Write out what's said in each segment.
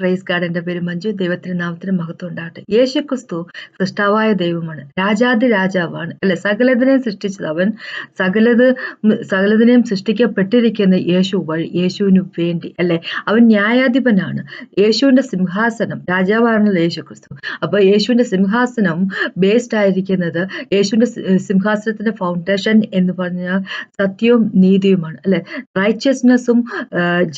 Praise God. എൻ്റെ പേര് മഞ്ജു. ദൈവത്തിന്റെ നാമത്തിന് മഹത്വം ഉണ്ടാകട്ടെ. യേശുക്രിസ്തു സൃഷ്ടാവായ ദൈവമാണ്, രാജാതി രാജാവാണ് അല്ലെ. സകലതിനെയും സൃഷ്ടിച്ചത് അവൻ. സകലതിനെയും സൃഷ്ടിക്കപ്പെട്ടിരിക്കുന്ന യേശു വഴി, യേശുവിന് വേണ്ടി അല്ലെ. അവൻ ന്യായാധിപനാണ്. യേശുവിന്റെ സിംഹാസനം, രാജാവാണല്ലോ യേശുക്രിസ്തു. അപ്പൊ യേശുവിന്റെ സിംഹാസനം ബേസ്ഡ് ആയിരിക്കുന്നത്, യേശുവിന്റെ സിംഹാസനത്തിന്റെ ഫൗണ്ടേഷൻ എന്ന് പറഞ്ഞാൽ സത്യവും നീതിയുമാണ് അല്ലെ. റൈച്ചസ്നെസ്സും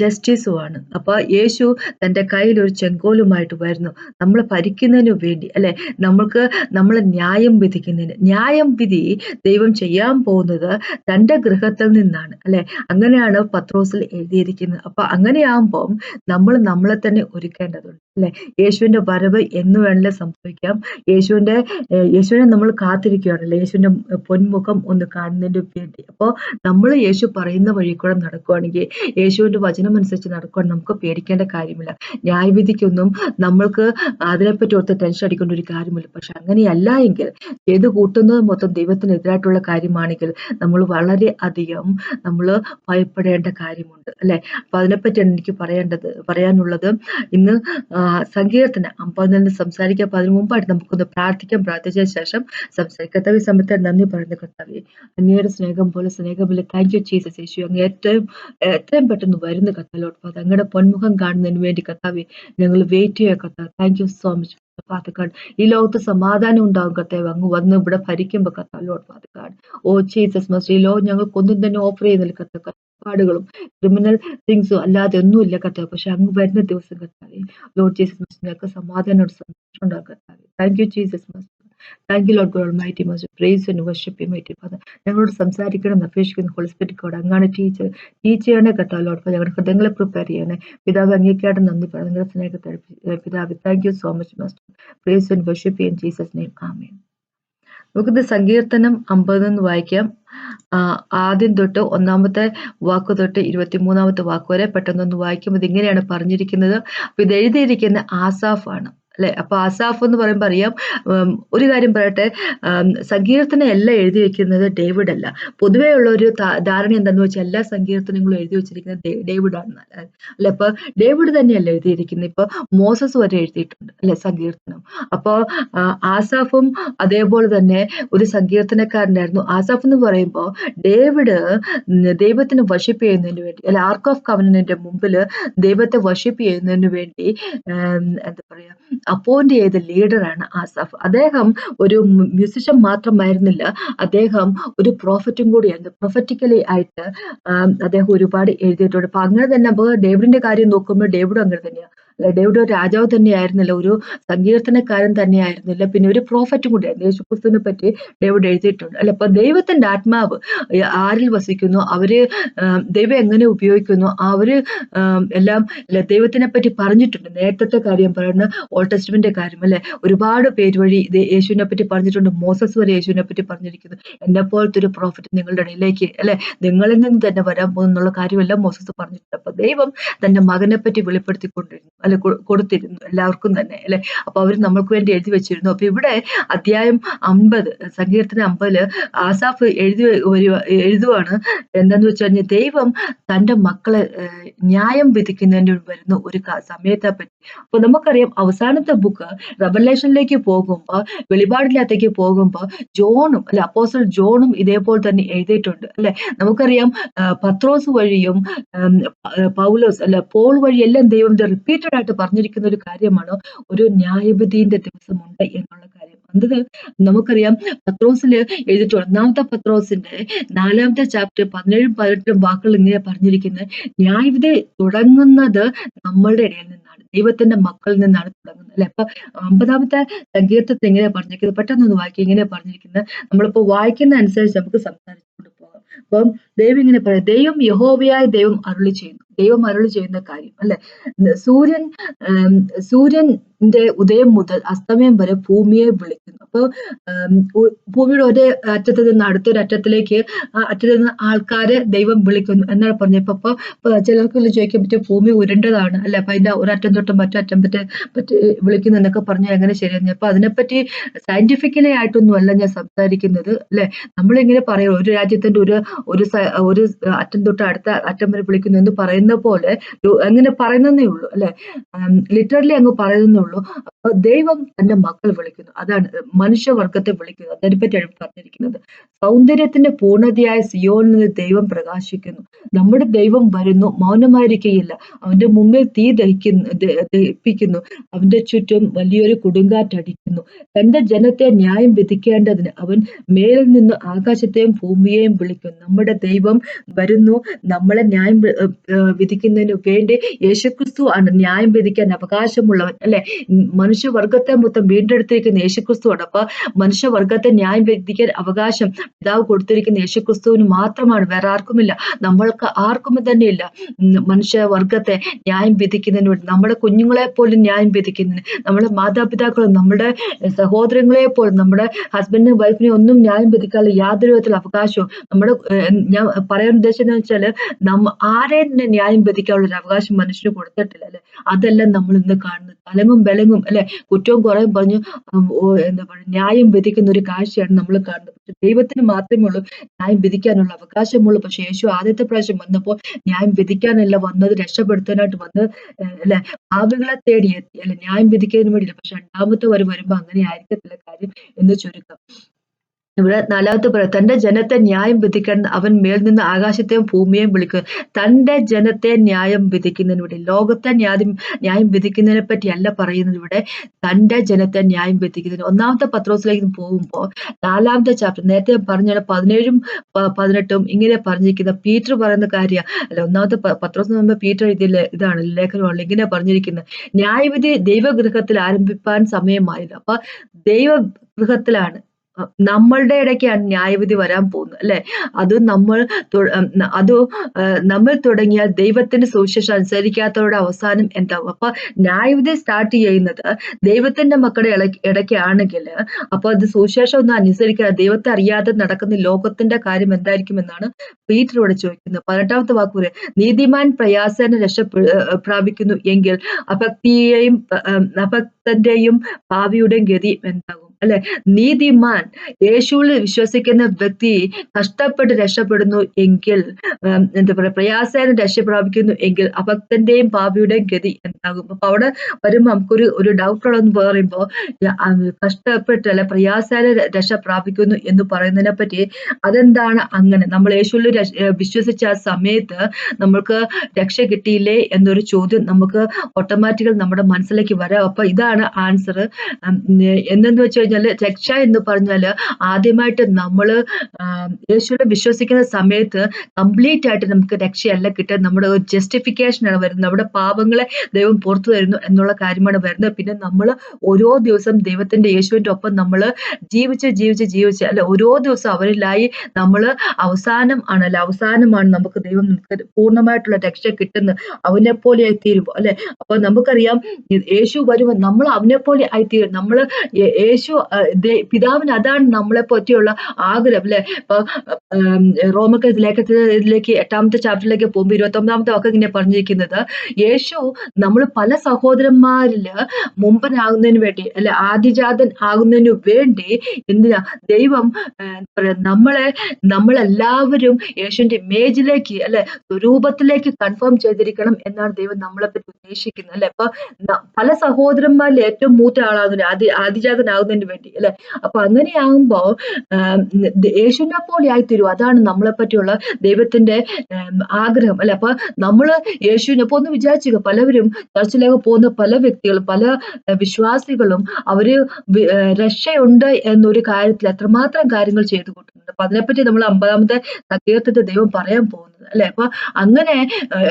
ജസ്റ്റിസുമാണ്. അപ്പൊ യേശു തൻ്റെ കയ്യിൽ ഒരു ചെങ്കോലുമായിട്ട് വരുന്നു, നമ്മളെ ഭരിക്കുന്നതിന് വേണ്ടി അല്ലെ. നമ്മളെ ന്യായം വിധിക്കുന്നതിന്. ന്യായം വിധി ദൈവം ചെയ്യാൻ പോകുന്നത് തൻ്റെ ഗൃഹത്തിൽ നിന്നാണ് അല്ലെ. അങ്ങനെയാണ് പത്രോസിൽ എഴുതിയിരിക്കുന്നത്. അപ്പൊ അങ്ങനെയാകുമ്പോൾ നമ്മളെ തന്നെ ഒരുക്കേണ്ടതുണ്ട് അല്ലെ. യേശുവിന്റെ വരവ് എന്ന് വേണമെങ്കിലും സംഭവിക്കാം. യേശുവിനെ നമ്മൾ കാത്തിരിക്കുകയാണല്ലേ, യേശുവിന്റെ പൊന്മുഖം ഒന്ന് കാണുന്നതിന് വേണ്ടി. അപ്പോൾ നമ്മൾ യേശു പറയുന്ന വഴി കൂടെ നടക്കുകയാണെങ്കിൽ, യേശുവിന്റെ വചനം അനുസരിച്ച് നടക്കുകയാണെങ്കിൽ നമുക്ക് പേടിക്കേണ്ട കാര്യമില്ല. ന്യായവിധിക്കൊന്നും നമ്മൾക്ക് അതിനെപ്പറ്റി ഓർത്ത് ടെൻഷൻ അടിക്കേണ്ട ഒരു കാര്യമില്ല. പക്ഷെ അങ്ങനെയല്ല എങ്കിൽ, ചെയ്ത് കൂട്ടുന്നത് മൊത്തം ദൈവത്തിനെതിരായിട്ടുള്ള കാര്യമാണെങ്കിൽ നമ്മൾ വളരെ അധികം ഭയപ്പെടേണ്ട കാര്യമുണ്ട് അല്ലെ. അപ്പൊ അതിനെപ്പറ്റിയാണ് എനിക്ക് പറയാനുള്ളത്. ഇന്ന് സങ്കീർത്തനം 50 സംസാരിക്കാൻ അതിന് മുമ്പായിട്ട് നമുക്കൊന്ന് പ്രാർത്ഥിക്കാം. പ്രാർത്ഥിച്ച ശേഷം സംസാരിക്കാം. കർത്താവേ, സമയത്ത് നന്ദി പറയുന്ന കർത്താവേ, അങ്ങയുടെ സ്നേഹം പോലെ സ്നേഹമില്ല. Thank you Jesus. യേശു അങ്ങ് എത്രയും പെട്ടെന്ന് വരുന്ന കർത്താവ് ലോർഡ് ഫാദർ, അങ്ങയുടെ പൊന്മുഖം കാണുന്നതിന് വേണ്ടി കർത്താവേ ഞങ്ങൾ വെയിറ്റ് ചെയ്യുക കർത്താവ്. Thank you so much father God. ഈ ലോകത്ത് സമാധാനം ഉണ്ടാകും കർത്താവ് അങ്ങ് വന്ന് ഇവിടെ ഭരിക്കുമ്പോൾ കർത്താവ് Lord father God. Oh Jesus must. ഈ ലോകം ഞങ്ങൾക്കൊന്നും തന്നെ ഓഫർ ചെയ്യുന്നില്ല കർത്താവ്, പാടുകളും ക്രിമിനൽ തിങ്സും അല്ലാതെ ഒന്നുമില്ല കർത്താവ്. പക്ഷെ അങ്ങ് വരുന്ന ദിവസം കർത്താവേ ലോർഡ് ജീസസ് മസ്റ്റ് ഞങ്ങൾക്ക് സമാധാനം സന്തോഷം ഉണ്ടാകും കർത്താവേ. Thank you Jesus must. Thank you Lord God mighty must. Praise and worship you mighty father. ഞങ്ങളോട് സംസാരിക്കണം എന്ന് അപേക്ഷിക്കുന്ന ഹോളി സ്പിരിറ്റ് ഗോഡ്, അങ്ങാണ് ടീച്ച് ചെയ്യണേ കർത്താവ് ലോർഡ് ഫാദർ. ഞങ്ങളുടെ ഹൃദയങ്ങളെ പ്രിപ്പയർ ചെയ്യണേ പിതാവ്. അങ്ങേക്കായിട്ട് നന്ദി പറയാം, നിങ്ങളുടെ സ്നേഹത്തെ പിതാവ്. Thank you so much must. Praise and worship in Jesus name. Amen. നമുക്കിത് സങ്കീർത്തനം 50 എന്ന് വായിക്കാം. ആദ്യം തൊട്ട് 1-ാമത്തെ വാക്ക് തൊട്ട് 23-ാമത്തെ വാക്ക് വരെ പെട്ടെന്നൊന്ന് വായിക്കുമ്പോൾ ഇങ്ങനെയാണ് പറഞ്ഞിരിക്കുന്നത്. അപ്പൊ ഇത് എഴുതിയിരിക്കുന്ന ആസാഫ് ആണ് അല്ലെ. അപ്പൊ ആസാഫ് എന്ന് പറയുമ്പോൾ അറിയാം. ഒരു കാര്യം പറയട്ടെ, സങ്കീർത്തനം എല്ലാം എഴുതി വെക്കുന്നത് ഡേവിഡ് അല്ല. പൊതുവേ ഉള്ള ഒരു ധാരണ എന്താന്ന് വെച്ചാൽ എല്ലാ സങ്കീർത്തനങ്ങളും എഴുതി വെച്ചിരിക്കുന്നത് ഡേവിഡാണ് അല്ലെ. അപ്പൊ ഡേവിഡ് തന്നെയല്ല എഴുതിയിരിക്കുന്നത്. ഇപ്പൊ മോസസ് വരെ എഴുതിയിട്ടുണ്ട് അല്ലെ സങ്കീർത്തനം. അപ്പൊ ആസാഫും അതേപോലെ തന്നെ ഒരു സങ്കീർത്തനക്കാരനായിരുന്നു. ആസാഫ് എന്ന് പറയുമ്പോൾ ഡേവിഡ് ദൈവത്തിന് വർഷിപ്പ് ചെയ്യുന്നതിന് വേണ്ടി അല്ലെ, ആർക്ക് ഓഫ് കവനന്റിന്റെ മുമ്പിൽ ദൈവത്തെ വർഷിപ്പ് ചെയ്യുന്നതിന് വേണ്ടി എന്താ പറയാ അപ്പോയിന്റ് ചെയ്ത ലീഡറാണ് ആസാഫ്. അദ്ദേഹം ഒരു മ്യൂസിഷ്യൻ മാത്രമായിരുന്നില്ല, അദ്ദേഹം ഒരു പ്രോഫറ്റും കൂടിയായിരുന്നു. പ്രൊഫറ്റിക്കലി ആയിട്ട് അദ്ദേഹം ഒരുപാട് എഴുതിയിട്ടുണ്ട്. അപ്പൊ അങ്ങനെ തന്നെ നമുക്ക് ഡേവിഡിന്റെ കാര്യം നോക്കുമ്പോൾ ഡേവിഡും അങ്ങനെ തന്നെയാണ്. ഡേവിഡ് ഒരു രാജാവ് തന്നെയായിരുന്നില്ല, ഒരു സങ്കീർത്തനക്കാരൻ തന്നെയായിരുന്നില്ല, പിന്നെ ഒരു പ്രോഫറ്റും കൂടിയായിരുന്നു. യേശുക്രിസ്തുവിനെ പറ്റി ഡേവിഡ് എഴുതിയിട്ടുണ്ട് അല്ലെ. അപ്പൊ ദൈവത്തിന്റെ ആത്മാവ് ആരിൽ വസിക്കുന്നു, അവര് ദൈവം എങ്ങനെ ഉപയോഗിക്കുന്നു, അവര് എല്ലാം ദൈവത്തിനെ പറ്റി പറഞ്ഞിട്ടുണ്ട്. നേരത്തെ കാര്യം പറയുന്ന ഓൾഡ് ടെസ്റ്റ്മെന്റിന്റെ കാര്യം അല്ലെ. ഒരുപാട് പേര് വഴി യേശുവിനെ പറ്റി പറഞ്ഞിട്ടുണ്ട്. മോസസ് വരെ യേശുവിനെ പറ്റി പറഞ്ഞിരിക്കുന്നു. എന്നെ പോലത്തെ ഒരു പ്രോഫറ്റ് നിങ്ങളുടെ ഇടയിലേക്ക് അല്ലെ, നിങ്ങളിൽ നിന്ന് തന്നെ വരാൻ പോകുന്നുള്ള കാര്യമെല്ലാം മോസസ് പറഞ്ഞിട്ടുണ്ട്. അപ്പൊ ദൈവം തന്റെ മകനെ പറ്റി വെളിപ്പെടുത്തിക്കൊണ്ടിരുന്നു അല്ലെ, കൊടുത്തിരുന്നു എല്ലാവർക്കും തന്നെ അല്ലെ. അപ്പൊ അവർ നമ്മൾക്ക് വേണ്ടി എഴുതി വെച്ചിരുന്നു. അപ്പൊ ഇവിടെ അധ്യായം 50 സങ്കീർത്തനം 50 ആസാഫ് എഴുതുവാണ്. എന്താന്ന് വെച്ച് കഴിഞ്ഞാൽ ദൈവം തന്റെ മക്കളെ ന്യായം വിധിക്കുന്നതിന് വരുന്ന ഒരു സമയത്തെ പറ്റി. അപ്പൊ നമുക്കറിയാം അവസാനത്തെ ബുക്ക് റെവലേഷനിലേക്ക് പോകുമ്പോൾ, വെളിപാടിനകത്തേക്ക് പോകുമ്പോൾ ജോണും അല്ലെ, അപ്പോസ്റ്റൽ ജോണും ഇതേപോലെ തന്നെ എഴുതിയിട്ടുണ്ട് അല്ലെ. നമുക്കറിയാം പത്രോസ് വഴിയും പൗലോസ് അല്ലെ, പോൾ വഴി എല്ലാം ദൈവം റിപ്പീറ്റഡ് ആയിട്ട് പറഞ്ഞിരിക്കുന്ന ഒരു കാര്യമാണ് ഒരു ന്യായവിധിന്റെ ദിവസമുണ്ട് എന്നുള്ള കാര്യം. അത് നമുക്കറിയാം പത്രോസില് എഴുതിയിട്ട് 1-ാമത്തെ പത്രോസിന്റെ 4-ാമത്തെ ചാപ്റ്റർ 17-18 വാക്കുകൾ ഇങ്ങനെ പറഞ്ഞിരിക്കുന്നത്, ന്യായവിധി തുടങ്ങുന്നത് നമ്മളുടെ ഇടയിൽ നിന്നാണ്, ദൈവത്തിന്റെ മക്കളിൽ നിന്നാണ് തുടങ്ങുന്നത് അല്ലെ. അപ്പൊ 50-ാമത്തെ സങ്കീർത്തനത്തിൽ ഇങ്ങനെ പറഞ്ഞിരിക്കുന്നത്, പെട്ടെന്നൊന്ന് വായിക്കുക. ഇങ്ങനെ പറഞ്ഞിരിക്കുന്നത് നമ്മളിപ്പോ വായിക്കുന്ന അനുസരിച്ച് നമുക്ക് സംസാരിച്ചുകൊണ്ട് പോകാം. അപ്പം ദൈവം ഇങ്ങനെ പറയാം, ദൈവം യഹോവയായ ദൈവം അരുളി ചെയ്യുന്നു. ദൈവം അരുളി ചെയ്യുന്ന കാര്യം അല്ലെ, സൂര്യന്റെ ഉദയം മുതൽ അസ്തമയം വരെ ഭൂമിയെ വിളിക്കുന്നു. അപ്പോൾ ഭൂമിയുടെ ഒരു അറ്റത്ത് നിന്ന് അടുത്തൊരു അറ്റത്തിലേക്ക് അറ്റത്ത് നിന്ന് ആൾക്കാരെ ദൈവം വിളിക്കുന്നു എന്നാണ് പറഞ്ഞത്. അപ്പൊ ചിലർക്ക് ചോദിക്കാൻ പറ്റും, ഭൂമി ഉരുണ്ടതാണ് അല്ലെ, അപ്പൊ അതിന്റെ ഒരറ്റം തൊട്ട് മറ്ററ്റം പറ്റി വിളിക്കുന്നു എന്നൊക്കെ പറഞ്ഞാൽ എങ്ങനെ ശരിയാണ്? അപ്പൊ അതിനെപ്പറ്റി സയന്റിഫിക്കലി ആയിട്ടൊന്നും അല്ല ഞാൻ സംസാരിക്കുന്നത് അല്ലെ. നമ്മളിങ്ങനെ പറയും ഒരു രാജ്യത്തിന്റെ ഒരു അറ്റം തൊട്ട് അടുത്ത അറ്റം വരെ വിളിക്കുന്നു എന്ന് പറയുന്ന പോലെ അങ്ങനെ പറയുന്നേ ഉള്ളൂ അല്ലെ, ലിറ്ററലി അങ്ങ് പറയുന്നേ ഉള്ളൂ. അപ്പൊ ദൈവം തന്റെ മക്കൾ വിളിക്കുന്നു, അതാണ് മനുഷ്യവർഗത്തെ വിളിക്കുന്നത്. അതിനെപ്പറ്റിയാണ് പറഞ്ഞിരിക്കുന്നത്. സൗന്ദര്യത്തിന്റെ പൂർണ്ണതയായ സിയോനിൽ നിന്ന് ദൈവം പ്രകാശിക്കുന്നു. നമ്മുടെ ദൈവം വരുന്നു, മൗനമായിരിക്കുകയില്ല. അവന്റെ മുമ്പിൽ തീ ദഹിപ്പിക്കുന്നു, അവന്റെ ചുറ്റും വലിയൊരു കൊടുങ്കാറ്റടിക്കുന്നു. തന്റെ ജനത്തെ ന്യായം വിധിക്കേണ്ടതിന് അവൻ മേലിൽ നിന്ന് ആകാശത്തെയും ഭൂമിയെയും വിളിക്കുന്നു. നമ്മുടെ ദൈവം വരുന്നു, നമ്മളെ ന്യായം വിധിക്കുന്നതിന് വേണ്ടി. യേശുക്രിസ്തു ആണ് ന്യായം വിധിക്കാൻ അവകാശമുള്ളവൻ അല്ലെ. മനുഷ്യവർഗത്തെ മൊത്തം വീണ്ടെടുത്തിരിക്കുന്ന യേശുക്രിസ്തുവാണ്. അപ്പൊ മനുഷ്യവർഗത്തെ ന്യായം വിധിക്കാൻ അവകാശം പിതാവ് കൊടുത്തിരിക്കുന്ന യേശുക്രിസ്തുവിന് മാത്രമാണ്, വേറെ ആർക്കുമില്ല. നമ്മൾക്ക് ആർക്കും തന്നെയില്ല മനുഷ്യവർഗത്തെ ന്യായം വിധിക്കുന്നതിന് വേണ്ടി. നമ്മുടെ കുഞ്ഞുങ്ങളെ പോലും ന്യായം വിധിക്കുന്നതിന്, നമ്മുടെ മാതാപിതാക്കളും നമ്മുടെ സഹോദരങ്ങളെ പോലും, നമ്മുടെ ഹസ്ബൻഡിനും വൈഫിനെയും ഒന്നും ന്യായം വിധിക്കാനുള്ള യാതൊരു വിധത്തിലുള്ള അവകാശവും നമ്മുടെ ഞാൻ പറയാൻ ഉദ്ദേശിച്ചതെന്ന് വെച്ചാല് ആരെയും ന്യായം വിധിക്കാനുള്ള ഒരു അവകാശം മനുഷ്യന് കൊടുത്തിട്ടില്ല അല്ലെ. അതെല്ലാം നമ്മൾ ഇന്ന് കാണുന്നത് തലങ്ങും ബലങ്ങും അല്ലെ, കുറ്റവും കുറവും പറഞ്ഞു എന്താ പറയുക, ന്യായം വിധിക്കുന്ന ഒരു കാഴ്ചയാണ് നമ്മൾ കാണുന്നത്. പക്ഷെ ദൈവത്തിന് മാത്രമേ ഉള്ളൂ ന്യായം വിധിക്കാനുള്ള അവകാശമുള്ളൂ. പക്ഷെ യേശു ആദ്യത്തെ പ്രാവശ്യം വന്നപ്പോൾ ന്യായം വിധിക്കാനല്ല വന്നത്, രക്ഷപ്പെടുത്താനായിട്ട് വന്നത് അല്ലെ, പാപികളെ തേടി എത്തി അല്ലെ, ന്യായം വിധിക്കുന്നതിന് വേണ്ടിയില്ല. പക്ഷെ രണ്ടാമത്തെ വരുമ്പോ അങ്ങനെ ആയിരിക്കത്തില്ല കാര്യം എന്ന് ചുരുക്കം. ഇവിടെ നാലാമത്തെ പറയാം, തന്റെ ജനത്തെ ന്യായം വിധിക്കാൻ അവൻ മേൽ നിന്ന് ആകാശത്തെയും ഭൂമിയെയും വിളിക്കുക. തന്റെ ജനത്തെ ന്യായം വിധിക്കുന്നതിന് വേണ്ടി, ലോകത്തെ ന്യായം വിധിക്കുന്നതിനെ പറ്റി അല്ല പറയുന്നത് ഇവിടെ, തന്റെ ജനത്തെ ന്യായം വിധിക്കുന്നതിന്. ഒന്നാമത്തെ പത്രോസിലേക്ക് പോകുമ്പോൾ 4ാമത്തെ ചാപ്റ്റർ നേരത്തെ പറഞ്ഞാണ് 17ഉം 18ഉം ഇങ്ങനെ പറഞ്ഞിരിക്കുന്ന പീറ്റർ പറയുന്ന കാര്യം അല്ല. ഒന്നാമത്തെ പത്രോസ് എന്ന് പീറ്റർ ഇതാണ് ലേഖനമാണ് ഇങ്ങനെ പറഞ്ഞിരിക്കുന്നത്, ന്യായവിധി ദൈവഗൃഹത്തിൽ ആരംഭിപ്പാൻ സമയമായില്ല. അപ്പൊ ദൈവഗൃഹത്തിലാണ്, നമ്മളുടെ ഇടയ്ക്കാണ് ന്യായവിധി വരാൻ പോകുന്നത് അല്ലെ. അത് നമ്മൾ തുടങ്ങിയ ദൈവത്തിന്റെ സുവിശേഷം അനുസരിക്കാത്തവരുടെ അവസാനം എന്താവും? അപ്പൊ ന്യായവിധി സ്റ്റാർട്ട് ചെയ്യുന്നത് ദൈവത്തിന്റെ മക്കളുടെ ഇടയ്ക്കാണെങ്കിൽ അപ്പൊ അത് സുവിശേഷം ഒന്നും അനുസരിക്കാതെ ദൈവത്തെ അറിയാതെ നടക്കുന്ന ലോകത്തിന്റെ കാര്യം എന്തായിരിക്കും എന്നാണ് പീറ്റർ ഇവിടെ ചോദിക്കുന്നത്. 18ാമത്തെ വാക്ക് പറയാം, നീതിമാൻ പ്രയാസേന പ്രാപിക്കുന്നു എങ്കിൽ അഭക്തന്റെയും പാപിയുടെയും ഗതി എന്താകും അല്ലെ. നീതിമാൻ യേശുവിൽ വിശ്വസിക്കുന്ന വ്യക്തി കഷ്ടപ്പെട്ട് രക്ഷപ്പെടുന്നു എങ്കിൽ, എന്താ പറയുക, പ്രയാസേന രക്ഷ പ്രാപിക്കുന്നു എങ്കിൽ അഭക്തന്റെയും പാപിയുടെയും ഗതി എന്താകും? അപ്പൊ അവിടെ വരുമ്പോ നമുക്കൊരു ഡൗട്ട് ഉള്ളതെന്ന് പറയുമ്പോ, കഷ്ടപ്പെട്ട് അല്ലെ പ്രയാസേന രക്ഷ പ്രാപിക്കുന്നു എന്ന് പറയുന്നതിനെ പറ്റി അതെന്താണ് അങ്ങനെ? നമ്മൾ യേശുവിൽ വിശ്വസിച്ച ആ സമയത്ത് നമ്മൾക്ക് രക്ഷ കിട്ടിയില്ലേ എന്നൊരു ചോദ്യം നമുക്ക് ഓട്ടോമാറ്റിക്കൽ നമ്മുടെ മനസ്സിലേക്ക് വരാം. അപ്പൊ ഇതാണ് ആൻസർ. എന്തെന്ന് വെച്ച് കഴിഞ്ഞാൽ, രക്ഷ എന്ന് പറഞ്ഞാല് ആദ്യമായിട്ട് നമ്മള് യേശുവിനെ വിശ്വസിക്കുന്ന സമയത്ത് കംപ്ലീറ്റ് ആയിട്ട് നമുക്ക് രക്ഷയല്ല കിട്ടുക, നമ്മുടെ ഒരു ജസ്റ്റിഫിക്കേഷൻ ആണ് വരുന്നത്. നമ്മുടെ പാപങ്ങളെ ദൈവം പുറത്തു തരുന്നു എന്നുള്ള കാര്യമാണ് വരുന്നത്. പിന്നെ നമ്മൾ ഓരോ ദിവസം ദൈവത്തിന്റെ യേശുവിന്റെ ഒപ്പം നമ്മൾ ജീവിച്ച് അല്ലെ, ഓരോ ദിവസം അവരിലായി നമ്മൾ അവസാനമാണ് നമുക്ക് ദൈവം നമുക്ക് പൂർണ്ണമായിട്ടുള്ള രക്ഷ കിട്ടുന്നത്. അവനെ പോലെ ആയിത്തീരുമ്പോ അല്ലെ. അപ്പൊ നമുക്കറിയാം യേശു വരുമ്പോൾ നമ്മൾ അവനെ പോലെ ആയിത്തീരും. നമ്മള് യേശു പിതാവിന് അതാണ് നമ്മളെ പറ്റിയുള്ള ആഗ്രഹം അല്ലെ. ഇപ്പൊ റോമർക്ക് ലേഖനത്തിലേക്ക് 8ാമത്തെ ചാപ്റ്ററിലേക്ക് പോകുമ്പോൾ 29ാമത്തെ വാക്ക് ഇങ്ങനെ പറഞ്ഞിരിക്കുന്നത്, യേശു നമ്മൾ പല സഹോദരന്മാരില് മുമ്പനാകുന്നതിന് വേണ്ടി അല്ലെ, ആദിജാതൻ ആകുന്നതിന് വേണ്ടി എന്തിനാ ദൈവം നമ്മളെല്ലാവരും യേശുവിന്റെ ഇമേജിലേക്ക് അല്ലെ, സ്വരൂപത്തിലേക്ക് കൺഫേം ചെയ്തിരിക്കണം എന്നാണ് ദൈവം നമ്മളെ പറ്റി ഉദ്ദേശിക്കുന്നത് അല്ലെ. അപ്പൊ പല സഹോദരന്മാരിൽ ഏറ്റവും മൂത്ത ആളാകുന്ന ആദിജാതനാകുന്നതിന് വേണ്ടി അല്ലെ. അപ്പൊ അങ്ങനെയാകുമ്പോ യേശുവിനെ പോലെ ആയിത്തീരും. അതാണ് നമ്മളെ പറ്റിയുള്ള ദൈവത്തിന്റെ ആഗ്രഹം അല്ലെ. അപ്പൊ നമ്മള് യേശുവിനെ ഇപ്പൊ ഒന്ന് വിചാരിച്ചു, പലവരും ചർച്ചിലേക്ക് പോകുന്ന പല വ്യക്തികളും പല വിശ്വാസികളും അവര് രക്ഷയുണ്ട് എന്നൊരു കാര്യത്തിൽ എത്രമാത്രം കാര്യങ്ങൾ ചെയ്തു കൂട്ടുന്നുണ്ട്. അപ്പൊ അതിനെപ്പറ്റി നമ്മൾ 50ാമത്തെ സങ്കീർത്തനത്തിൽ ദൈവം പറയാൻ പോകുന്നത് അല്ലെ. അപ്പൊ അങ്ങനെ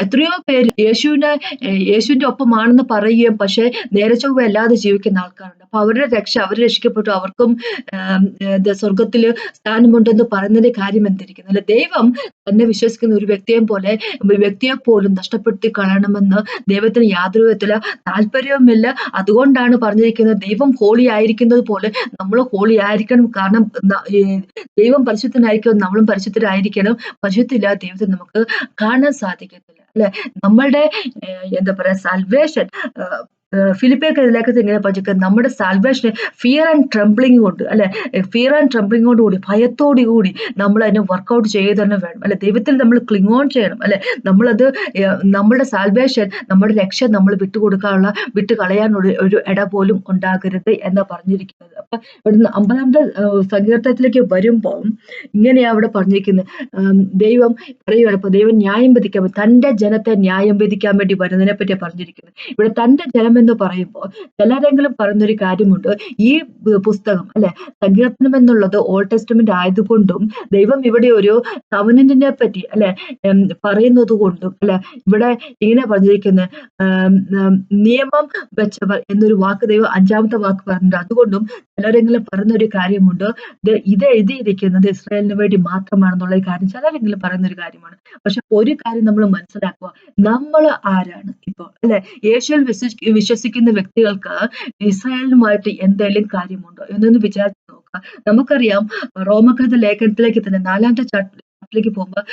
എത്രയോ പേര് യേശുവിന്റെ ഒപ്പമാണെന്ന് പറയുകയും പക്ഷെ നേരെ ചൊവ്വ അല്ലാതെ ജീവിക്കുന്ന ആൾക്കാരുണ്ട്. അപ്പൊ അവരുടെ രക്ഷ അവർ രക്ഷിക്കപ്പെട്ടു, അവർക്കും സ്വർഗത്തില് സ്ഥാനമുണ്ടെന്ന് പറയുന്നതിന്റെ കാര്യം എന്തിരിക്കുന്നു? അല്ലെ, ദൈവം തന്നെ വിശ്വസിക്കുന്ന ഒരു വ്യക്തിയെ പോലും നഷ്ടപ്പെടുത്തി കളയണമെന്ന് ദൈവത്തിന് യാതൊരു വിധത്തില് താല്പര്യവുമില്ല. അതുകൊണ്ടാണ് പറഞ്ഞിരിക്കുന്നത്, ദൈവം ഹോളി ആയിരിക്കുന്നത് പോലെ നമ്മൾ ഹോളി ആയിരിക്കണം. കാരണം ദൈവം പരിശുദ്ധനായിരിക്കും, നമ്മളും പരിശുദ്ധരായിരിക്കണം. പരിശുദ്ധമില്ലാതെ ദൈവത്തെ നമുക്ക് കാണാൻ സാധിക്കത്തില്ല. അല്ലെ, നമ്മളുടെ എന്താ പറയാ സാൽവേഷൻ, ഫിലിപ്പിയർക്ക് ലേഖനത്തിൽ ഇങ്ങനെ പഠിക്കുന്നത്, നമ്മുടെ സാൽവേഷൻ ഫിയർ ആൻഡ് ട്രംബ്ലിംഗ് കൊണ്ട്, അല്ലെ, ഫിയർ ആൻഡ് ട്രംബ്ലിംഗ് കൂടി, ഭയത്തോടു കൂടി നമ്മൾ അതിനെ വർക്കൗട്ട് ചെയ്ത് തന്നെ വേണം. അല്ലെ, ദൈവത്തിൽ നമ്മൾ ക്ലിങ് ഓൺ ചെയ്യണം. അല്ലെ, നമ്മളത് നമ്മുടെ സാൽവേഷൻ, നമ്മുടെ ലക്ഷ്യം നമ്മൾ വിട്ട് കളയാനുള്ള ഒരു ഇട പോലും ഉണ്ടാകരുത് എന്നാ പറഞ്ഞിരിക്കുന്നത്. അപ്പൊ ഇവിടുന്ന് 50-ാമത്തെ സങ്കീർത്തനത്തിലേക്ക് വരുമ്പോൾ ഇങ്ങനെയാ അവിടെ പറഞ്ഞിരിക്കുന്നത്. ദൈവം പറയുകയാണ്, ഇപ്പൊ ദൈവം ന്യായം വിധിക്കാൻ, തന്റെ ജനത്തെ ന്യായം വിധിക്കാൻ വേണ്ടി വരുന്നതിനെ പറ്റിയാണ് പറഞ്ഞിരിക്കുന്നത്. ഇവിടെ തന്റെ ജനം എന്ന് പറയുമ്പോൾ ചിലരെങ്കിലും പറയുന്നൊരു കാര്യമുണ്ട്, ഈ പുസ്തകം, അല്ലെ, സങ്കീർത്തനം എന്നുള്ളത് ഓൾഡ് ടെസ്റ്റ്മെന്റ് ആയതുകൊണ്ടും ദൈവം ഇവിടെ ഒരു കവനന്റിനെ പറ്റി, അല്ലെ, പറയുന്നത് കൊണ്ടും, അല്ലെ, ഇവിടെ ഇങ്ങനെ പറഞ്ഞിരിക്കുന്നത്, നിയമം വെച്ചവർ എന്നൊരു വാക്ക് ദൈവം 5-ാമത്തെ വാക്ക് പറഞ്ഞിട്ടുണ്ട്. അതുകൊണ്ടും ചിലരെങ്കിലും പറയുന്ന ഒരു കാര്യമുണ്ട്, ഇത് എഴുതിയിരിക്കുന്നത് ഇസ്രായേലിന് വേണ്ടി മാത്രമാണെന്നുള്ള കാര്യം ചിലരെങ്കിലും പറയുന്ന ഒരു കാര്യമാണ്. പക്ഷെ ഒരു കാര്യം നമ്മൾ മനസ്സിലാക്കുക, നമ്മൾ ആരാണ് ഇപ്പോൾ, അല്ലെ, യേശുവിൽ വിശ്വസിക്കുന്ന വ്യക്തികൾക്ക് ഇസ്രായേലിനുമായിട്ട് എന്തെങ്കിലും കാര്യമുണ്ടോ എന്നൊന്ന് വിചാരിച്ചു നോക്കുക. നമുക്കറിയാം, റോമകൃത ലേഖനത്തിലേക്ക് തന്നെ 4-ാമത്തെ ചാപ്റ്ററിലേക്ക് പോകുമ്പോൾ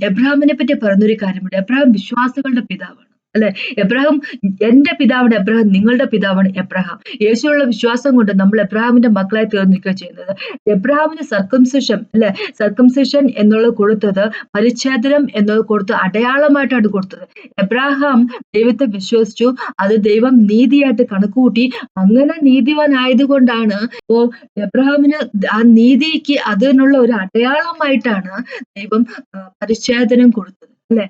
എബ്രഹാമിനെ പറ്റി പറയുന്നൊരു കാര്യമുണ്ട്. എബ്രഹാം വിശ്വാസികളുടെ പിതാവാണ്. അല്ലെ, എബ്രഹാം എന്റെ പിതാവാണ് എബ്രഹാം, നിങ്ങളുടെ പിതാവാണ് എബ്രഹാം. യേശുവിലുള്ള വിശ്വാസം കൊണ്ട് നമ്മൾ എബ്രഹാമിന്റെ മക്കളായി തീർന്നിരിക്കുക ചെയ്യുന്നത്. എബ്രഹാമിന് സർക്കംസിഷൻ, അല്ലെ, സർക്കംസിഷൻ എന്നുള്ളത് കൊടുത്തത്, പരിച്ഛേദനം എന്നുള്ളത് കൊടുത്ത് അടയാളമായിട്ടാണ് കൊടുത്തത്. എബ്രഹാം ദൈവത്തെ വിശ്വസിച്ചു, അത് ദൈവം നീതിയായിട്ട് കണക്കുകൂട്ടി. അങ്ങനെ നീതിവാനായതുകൊണ്ടാണ് ഇപ്പോ എബ്രഹാമിന് ആ നീതിക്ക് അതിനുള്ള ഒരു അടയാളമായിട്ടാണ് ദൈവം പരിച്ഛേദനം കൊടുത്തത്. അല്ലെ,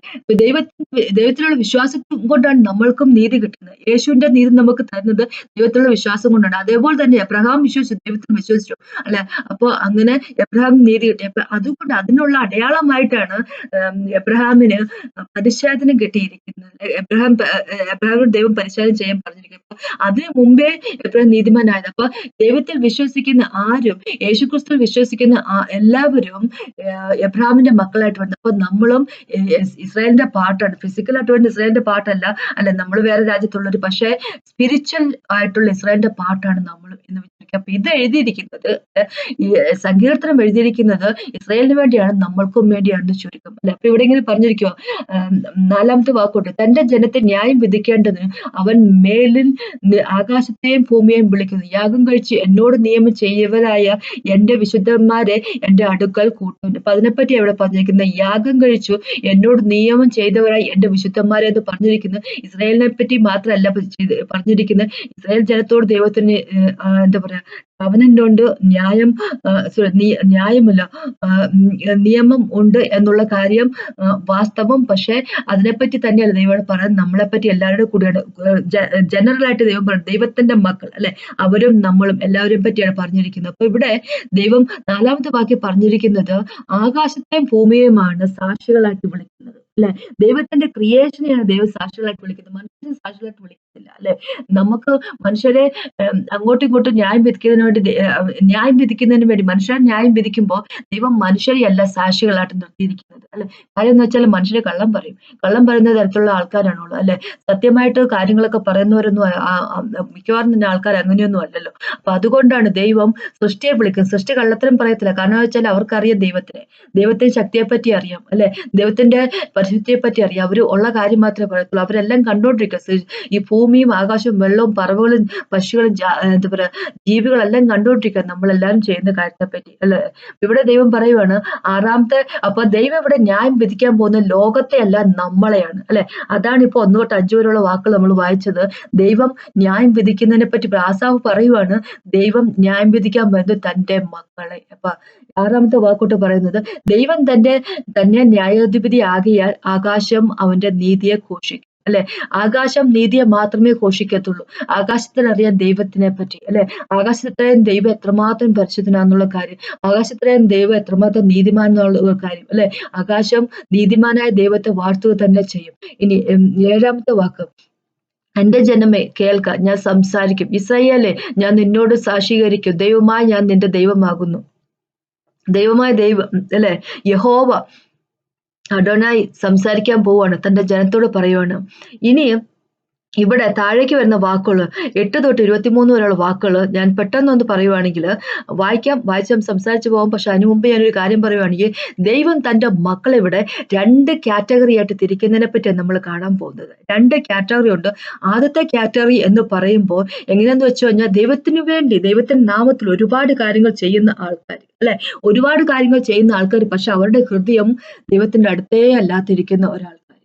ദൈവത്തിലുള്ള വിശ്വാസം കൊണ്ടാണ് നമ്മൾക്കും നീതി കിട്ടുന്നത്. യേശുവിന്റെ നീതി നമുക്ക് തരുന്നത് ദൈവത്തിലുള്ള വിശ്വാസം കൊണ്ടാണ്. അതേപോലെ തന്നെ എബ്രഹാം വിശ്വസിച്ചു, ദൈവത്തിൽ വിശ്വസിച്ചു, അല്ലെ, അപ്പൊ അങ്ങനെ എബ്രഹാം നീതി കിട്ടി. അപ്പൊ അതുകൊണ്ട് അതിനുള്ള അടയാളമായിട്ടാണ് എബ്രഹാമിന് പരിച്ഛേദനം കിട്ടിയിരിക്കുന്നത്. എബ്രഹാമിന് ദൈവം പരിച്ഛേദനം ചെയ്യാൻ പറഞ്ഞിരിക്കുന്നത്. അതിനു മുമ്പേ എബ്രഹാം നീതിമാനായത്. അപ്പൊ ദൈവത്തിൽ വിശ്വസിക്കുന്ന ആരും, യേശുക്രിസ്തുവിൽ വിശ്വസിക്കുന്ന എല്ലാവരും എബ്രഹാമിന്റെ മക്കളായിട്ട് വരുന്നത്. അപ്പൊ നമ്മളും ഇസ്രായേലിന്റെ പാർട്ടാണ്. ഫിസിക്കലായിട്ട് വേണ്ട ഇസ്രായേലിന്റെ പാർട്ടല്ല, അല്ലെ, നമ്മൾ വേറെ രാജ്യത്തുള്ളൊരു, പക്ഷേ സ്പിരിച്വൽ ആയിട്ടുള്ള ഇസ്രായേലിന്റെ പാർട്ടാണ് നമ്മൾ എന്ന് വിചാരിക്കുക. അപ്പൊ ഇത് എഴുതിയിരിക്കുന്നത്, ഈ സങ്കീർത്തനം എഴുതിയിരിക്കുന്നത് ഇസ്രായേലിന് വേണ്ടിയാണ്, നമ്മൾക്കും വേണ്ടിയാണ് ചുരുക്കം, അല്ലെ. അപ്പൊ ഇവിടെ ഇങ്ങനെ പറഞ്ഞിരിക്കുക, 4-ാമത്തെ വാക്കുണ്ട്, തന്റെ ജനത്തെ ന്യായം വിധിക്കേണ്ടതിന് അവൻ മേലിൽ ആകാശത്തെയും ഭൂമിയെയും വിളിക്കുന്നു. യാഗം കഴിച്ച് എന്നോട് നിയമം ചെയ്യവരായ എന്റെ വിശുദ്ധന്മാരെ എന്റെ അടുക്കൽ കൂട്ടുന്നു. അപ്പൊ അതിനെപ്പറ്റി അവിടെ പറഞ്ഞിരിക്കുന്നത്, യാഗം കഴിച്ചു എന്നോട് നിയമം ചെയ്തവരായി എന്റെ വിശുദ്ധന്മാരെ എന്ന് പറഞ്ഞിരിക്കുന്നത് ഇസ്രായേലിനെ പറ്റി മാത്രമല്ല പറഞ്ഞിരിക്കുന്നത്. ഇസ്രായേൽ ജനത്തോട് ദൈവത്തിന് എന്താ പറയാ കവനന്റ് ന്യായമല്ല, നിയമം ഉണ്ട് എന്നുള്ള കാര്യം വാസ്തവം. പക്ഷെ അതിനെപ്പറ്റി തന്നെയല്ല ദൈവം പറയുന്നത്, നമ്മളെപ്പറ്റി എല്ലാവരുടെ കൂടെയാണ്. ജനറൽ ആയിട്ട് ദൈവം പറയുന്നത് ദൈവത്തിന്റെ മക്കൾ, അല്ലെ, അവരും നമ്മളും എല്ലാവരെയും പറ്റിയാണ് പറഞ്ഞിരിക്കുന്നത്. അപ്പൊ ഇവിടെ ദൈവം 4-ാമത്തെ വാക്യം പറഞ്ഞിരിക്കുന്നത്, ആകാശത്തെയും ഭൂമിയെയുമാണ് സാക്ഷികളായിട്ട് വിളിക്കുന്നത്, അല്ലെ. ദൈവത്തിന്റെ ക്രിയേഷനെയാണ് ദൈവം സാക്ഷികളായിട്ട് വിളിക്കുന്നത്, മനുഷ്യനെ സാക്ഷികളായിട്ട് വിളിക്കുന്നില്ല, അല്ലെ. നമുക്ക് മനുഷ്യരെ അങ്ങോട്ടും ഇങ്ങോട്ടും ന്യായം വിധിക്കുന്നതിന് വേണ്ടി മനുഷ്യരെ ന്യായം വിധിക്കുമ്പോൾ ദൈവം മനുഷ്യരെയല്ല സാക്ഷികളായിട്ട് നിർത്തിയിരിക്കുന്നത്, അല്ലെ. കാര്യം എന്ന് വെച്ചാൽ മനുഷ്യരെ കള്ളം പറയുന്ന തരത്തിലുള്ള ആൾക്കാരാണുള്ളത്, അല്ലെ. സത്യമായിട്ട് കാര്യങ്ങളൊക്കെ പറയുന്നവരൊന്നും മിക്കവാറും തന്നെ ആൾക്കാർ അങ്ങനെയൊന്നും അല്ലല്ലോ. അപ്പൊ അതുകൊണ്ടാണ് ദൈവം സൃഷ്ടിയെ വിളിക്കുന്നത്. സൃഷ്ടി കള്ളത്തരം പറയത്തില്ല. കാരണം വെച്ചാൽ അവർക്കറിയാം ദൈവത്തിന്റെ ശക്തിയെ പറ്റി അറിയാം, അല്ലെ, ദൈവത്തിന്റെ പരിശുദ്ധിയെ പറ്റി അറിയാം. അവര് ഉള്ള കാര്യം മാത്രമേ പറയത്തുള്ളൂ. അവരെല്ലാം കണ്ടോണ്ടിരിക്കുക, ഈ ഭൂമിയും ആകാശവും വെള്ളവും പറവകളും പശുക്കളും എന്താ പറയാ ജീവികളെല്ലാം കണ്ടോണ്ടിരിക്കുക നമ്മളെല്ലാരും ചെയ്യുന്ന കാര്യത്തെ പറ്റി, അല്ലെ. ഇവിടെ ദൈവം പറയുവാണ് 6-ാമത്തെ, അപ്പൊ ദൈവം ഇവിടെ ന്യായം വിധിക്കാൻ പോകുന്ന ലോകത്തെ അല്ല, നമ്മളെയാണ്, അല്ലെ. അതാണ് ഇപ്പൊ 1 തൊട്ട് 5 വരെയുള്ള വാക്കുകൾ നമ്മൾ വായിച്ചത്. ദൈവം ന്യായം വിധിക്കുന്നതിനെ പറ്റി ആസാഫ് പറയുവാണ്, ദൈവം ന്യായം വിധിക്കാൻ വരുന്നത് തന്റെ മക്കളെ. അപ്പൊ 6-ാമത്തെ വാക്കോട്ട് പറയുന്നത്, ദൈവം തന്നെ ന്യായാധിപതി ആകിയാൽ ആകാശം അവന്റെ നീതിയെ ഘോഷിക്കും, അല്ലെ. ആകാശം നീതിയെ മാത്രമേ ഘോഷിക്കത്തുള്ളൂ. ആകാശത്തിനറിയാം ദൈവത്തിനെ പറ്റി, അല്ലെ. ആകാശത്തിലെയും ദൈവം എത്രമാത്രം പരിശുദ്ധനാന്നുള്ള കാര്യം, ആകാശത്തിലെയും ദൈവം എത്രമാത്രം നീതിമാൻ എന്നുള്ള കാര്യം, അല്ലെ. ആകാശം നീതിമാനായ ദൈവത്തെ വാഴ്ത്തുക തന്നെ ചെയ്യും. ഇനി 7-ാമത്തെ വാക്ക്, എന്റെ ജനമേ കേൾക്ക, ഞാൻ സംസാരിക്കും. ഇസ്രായേലേ, ഞാൻ നിന്നോട് സാക്ഷീകരിക്കും. ദൈവമായി ഞാൻ നിന്റെ ദൈവമാകുന്നു. ദൈവമായ ദൈവം അല്ലെ, യഹോവ അഡോനായി സംസാരിക്കാൻ പോവാണ്, തന്റെ ജനത്തോട് പറയുവാണ്. ഇനിയും ഇവിടെ താഴേക്ക് വരുന്ന വാക്കുകൾ 8 തൊട്ട് 23 വരെയുള്ള വാക്കുകൾ ഞാൻ പെട്ടെന്നൊന്ന് പറയുവാണെങ്കിൽ വായിച്ച് സംസാരിച്ചു പോകാം. പക്ഷെ അതിനു മുമ്പ് ഞാനൊരു കാര്യം പറയുവാണെങ്കിൽ, ദൈവം തന്റെ മക്കളെ ഇവിടെ 2 കാറ്റഗറി ആയിട്ട് തിരിക്കുന്നതിനെ പറ്റിയാണ് നമ്മൾ കാണാൻ പോകുന്നത്. 2 കാറ്റഗറി ഉണ്ട്. ആദ്യത്തെ കാറ്റഗറി എന്ന് പറയുമ്പോൾ എങ്ങനെയാന്ന് വെച്ച് കഴിഞ്ഞാൽ, ദൈവത്തിന് വേണ്ടി ദൈവത്തിന്റെ നാമത്തിൽ ഒരുപാട് കാര്യങ്ങൾ ചെയ്യുന്ന ആൾക്കാർ അല്ലെ, ഒരുപാട് കാര്യങ്ങൾ ചെയ്യുന്ന ആൾക്കാർ, പക്ഷെ അവരുടെ ഹൃദയം ദൈവത്തിന്റെ അടുത്തേ അല്ലാതിരിക്കുന്ന ഒരാൾക്കാർ,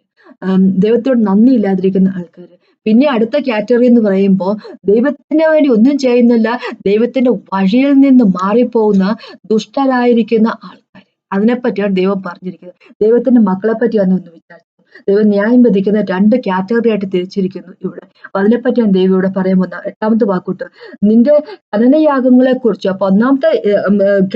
ദൈവത്തോട് നന്ദി ഇല്ലാതിരിക്കുന്ന ആൾക്കാർ. പിന്നെ അടുത്ത കാറ്റഗറി എന്ന് പറയുമ്പോൾ ദൈവത്തിന് വേണ്ടി ഒന്നും ചെയ്യുന്നില്ല, ദൈവത്തിന്റെ വഴിയിൽ നിന്ന് മാറിപ്പോകുന്ന ദുഷ്ടരായിരിക്കുന്ന ആൾക്കാർ. അതിനെപ്പറ്റിയാണ് ദൈവം പറഞ്ഞിരിക്കുന്നത്. ദൈവത്തിന്റെ മക്കളെ പറ്റിയാണ് ഒന്ന് വിചാരിച്ചത്. ദൈവം ന്യായം വിധിക്കുന്ന 2 കാറ്റഗറി ആയിട്ട് തിരിച്ചിരിക്കുന്നു ഇവിടെ. അപ്പൊ അതിനെപ്പറ്റിയാണ് ദൈവം ഇവിടെ പറയാൻ പോകുന്നത്. 8ാമത്തെ വാക്കൂട്ട്, നിന്റെ ഹനനയാഗങ്ങളെ കുറിച്ച്. അപ്പൊ 1ാമത്തെ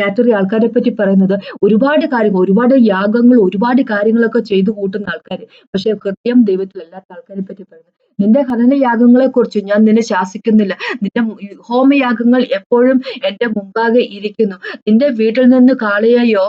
കാറ്റഗറി ആൾക്കാരെ പറ്റി പറയുന്നത് ഒരുപാട് കാര്യങ്ങൾ, ഒരുപാട് യാഗങ്ങൾ, ഒരുപാട് കാര്യങ്ങളൊക്കെ ചെയ്തു കൂട്ടുന്ന ആൾക്കാർ, പക്ഷെ ഹൃദയം ദൈവത്തിലല്ലാത്ത ആൾക്കാരെ പറ്റി പറയുന്നത്. നിന്റെ ഹനനയാഗങ്ങളെ കുറിച്ച് ഞാൻ നിന്നെ ശാസിക്കുന്നില്ല. നിന്റെ ഹോമയാഗങ്ങൾ എപ്പോഴും എന്റെ മുമ്പാകെ ഇരിക്കുന്നു. നിന്റെ വീട്ടിൽ നിന്ന് കാളയെയോ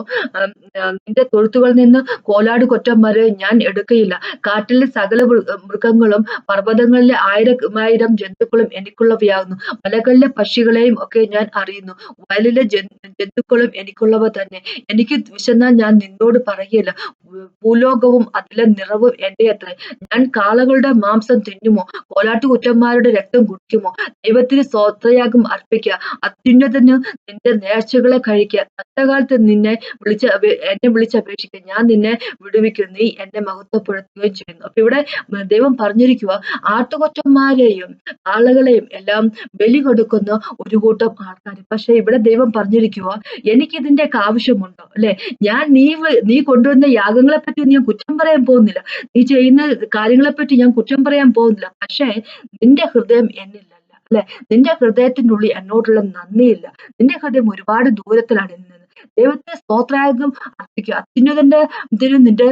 നിന്റെ തൊഴുത്തുകളിൽ നിന്ന് കോലാട് കൊറ്റന്മാരെ ഞാൻ എടുക്കയില്ല. കാട്ടിലെ സകല മൃഗങ്ങളും പർവ്വതങ്ങളിലെ 1000 ജന്തുക്കളും എനിക്കുള്ളവയാകുന്നു. മലകളിലെ പക്ഷികളെയും ഒക്കെ ഞാൻ അറിയുന്നു. വയലിലെ ജന്തുക്കളും എനിക്കുള്ളവ തന്നെ. എനിക്ക് വിശന്നാൽ ഞാൻ നിന്നോട് പറയില്ല. ഭൂലോകവും അതിലെ നിറവും എന്റെ അത്രേ. ഞാൻ കാളകളുടെ മാംസം തിന്നുമോ? കോലാട്ടുകുറ്റന്മാരുടെ രക്തം കുടിക്കുമോ? ദൈവത്തിന് സ്തോത്രയാഗം അർപ്പിക്കുക, അത്യുന്നതന് നിന്റെ നേർച്ചകളെ കഴിക്കുക. കഷ്ടകാലത്ത് എന്നെ വിളിച്ചപേക്ഷിക്കുക, ഞാൻ നിന്നെ വിടുവിക്കും, നീ എന്നെ മഹത്വപ്പെടുത്തുകയും ചെയ്യുന്നു. അപ്പൊ ഇവിടെ ദൈവം പറഞ്ഞിരിക്കുക, ആട്ടുകൊറ്റന്മാരെയും ആളുകളെയും എല്ലാം ബലി കൊടുക്കുന്ന ഒരു കൂട്ടം ആൾക്കാർ. പക്ഷെ ഇവിടെ ദൈവം പറഞ്ഞിരിക്കുക, എനിക്കിതിന്റെയൊക്കെ ആവശ്യമുണ്ടോ അല്ലെ? നീ കൊണ്ടുവന്ന യാഗങ്ങളെ പറ്റി ഒന്നും ഞാൻ കുറ്റം പറയാൻ പോകുന്നില്ല, നീ ചെയ്യുന്ന കാര്യങ്ങളെ പറ്റി ഞാൻ കുറ്റം പറയാൻ പോകുന്നില്ല. പക്ഷേ നിന്റെ ഹൃദയം എന്നിലല്ല അല്ലെ, നിന്റെ ഹൃദയത്തിന്റെ ഉള്ളിൽ എന്നോടുള്ള നന്ദിയില്ല. നിന്റെ ഹൃദയം ഒരുപാട് ദൂരത്തിലാണ് എന്നിൽ നിന്ന്. ദൈവത്തെ സ്തോത്രയാഗം അർപ്പിക്കുക, അത്യുന്നതന്റെ നിന്റെ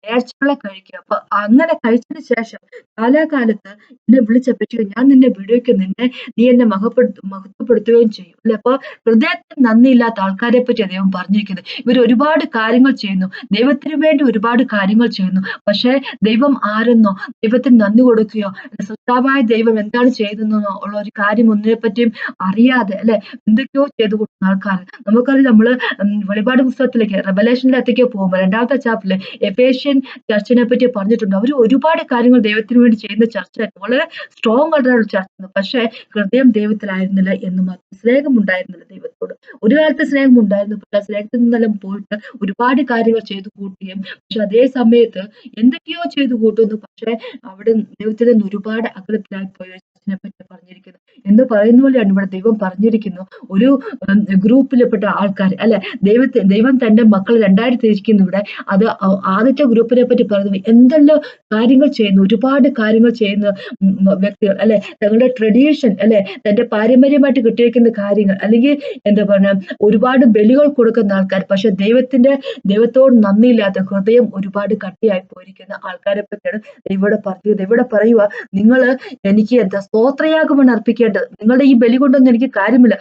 നേർച്ചകളെ കഴിക്കുക. അപ്പൊ അങ്ങനെ കഴിച്ചതിന് ശേഷം കാലാകാലത്ത് എന്നെ വിളിച്ചപേക്ഷിക്കുക, ഞാൻ നിന്നെ വിടുവിക്കും, നീ എന്നെ മഹത്വപ്പെടുത്തുകയും ചെയ്യും അല്ലെ. അപ്പൊ ഹൃദയത്തിന് നന്ദിയില്ലാത്ത ആൾക്കാരെ പറ്റി ദൈവം പറഞ്ഞിരിക്കുന്നത്. ഇവർ ഒരുപാട് കാര്യങ്ങൾ ചെയ്യുന്നു, ദൈവത്തിന് വേണ്ടി ഒരുപാട് കാര്യങ്ങൾ ചെയ്യുന്നു, പക്ഷെ ദൈവം ആരെന്നോ, ദൈവത്തിന് നന്ദി കൊടുക്കുകയോ, സൃഷ്ടാവായ ദൈവം എന്താണ് ചെയ്തെന്നോ ഉള്ള ഒരു കാര്യം ഒന്നിനെ പറ്റിയും അറിയാതെ അല്ലെ, എന്തൊക്കെയോ ചെയ്തു കൂട്ടുന്ന ആൾക്കാർ. നമുക്കറിയാം, നമ്മള് വെളിപാട് പുസ്തകത്തിലേക്ക്, റെവലേഷനിലേക്ക് പോകുമ്പോൾ 2ാമത്തെ ചാപ്റ്ററിൽ എഫേഷ്യൻ ചർച്ചിനെ പറ്റി പറഞ്ഞിട്ടുണ്ട്. അവർ ഒരുപാട് കാര്യങ്ങൾ ദൈവത്തിന് വേണ്ടി ചെയ്യുന്ന ചർച്ചയായിരുന്നു, വളരെ സ്ട്രോങ് ആയിട്ടുള്ള ചർച്ച. പക്ഷെ ഹൃദയം ദൈവത്തിലായിരുന്നില്ല എന്ന് മാത്രം. സ്നേഹം ഉണ്ടായിരുന്നില്ല ദൈവത്തോട്. ഒരു കാലത്ത് സ്നേഹം ഉണ്ടായിരുന്നു, പക്ഷെ ആ സ്നേഹത്തിൽ നിന്നെല്ലാം പോയിട്ട് ഒരുപാട് കാര്യങ്ങൾ ചെയ്തു കൂട്ടുകയും, പക്ഷെ അതേ സമയത്ത് എന്തൊക്കെയോ ചെയ്തു കൂട്ടുന്നു, പക്ഷെ അവിടെ ദൈവത്തിൽ നിന്ന് ഒരുപാട് അകലത്തിലായി പോയ ചർച്ചിനെ പറ്റി പറഞ്ഞിരിക്കുന്നത്. എന്ന് പറയുന്ന പോലെയാണ് ഇവിടെ ദൈവം പറഞ്ഞിരിക്കുന്നു, ഒരു ഗ്രൂപ്പിൽപ്പെട്ട ആൾക്കാർ അല്ലെ, ദൈവം തന്റെ മക്കൾ 2ആയിട്ട് തിരിക്കുന്നു ഇവിടെ. അത് ആദ്യത്തെ ഗ്രൂപ്പിനെ പറ്റി പറയുന്നത്, എന്തെല്ലാം കാര്യങ്ങൾ ചെയ്യുന്നു, ഒരുപാട് കാര്യങ്ങൾ ചെയ്യുന്ന വ്യക്തികൾ അല്ലെ, തങ്ങളുടെ ട്രഡീഷൻ അല്ലെ, തന്റെ പാരമ്പര്യമായിട്ട് കിട്ടിയിരിക്കുന്ന കാര്യങ്ങൾ, അല്ലെങ്കിൽ എന്താ പറഞ്ഞ ഒരുപാട് ബലികൾ കൊടുക്കുന്ന ആൾക്കാർ, പക്ഷെ ദൈവത്തോട് നന്ദിയില്ലാത്ത ഹൃദയം ഒരുപാട് കട്ടിയായി പോയിരിക്കുന്ന ആൾക്കാരെ പറ്റിയാണ് ഇവിടെ പറഞ്ഞത്. ഇവിടെ പറയുക, നിങ്ങള് എനിക്ക് സ്തോത്രയാഗമാണ് അർപ്പിക്കേണ്ടത്, നിങ്ങളുടെ ഈ ബലി കൊണ്ടൊന്നും എനിക്ക് കാര്യമില്ല,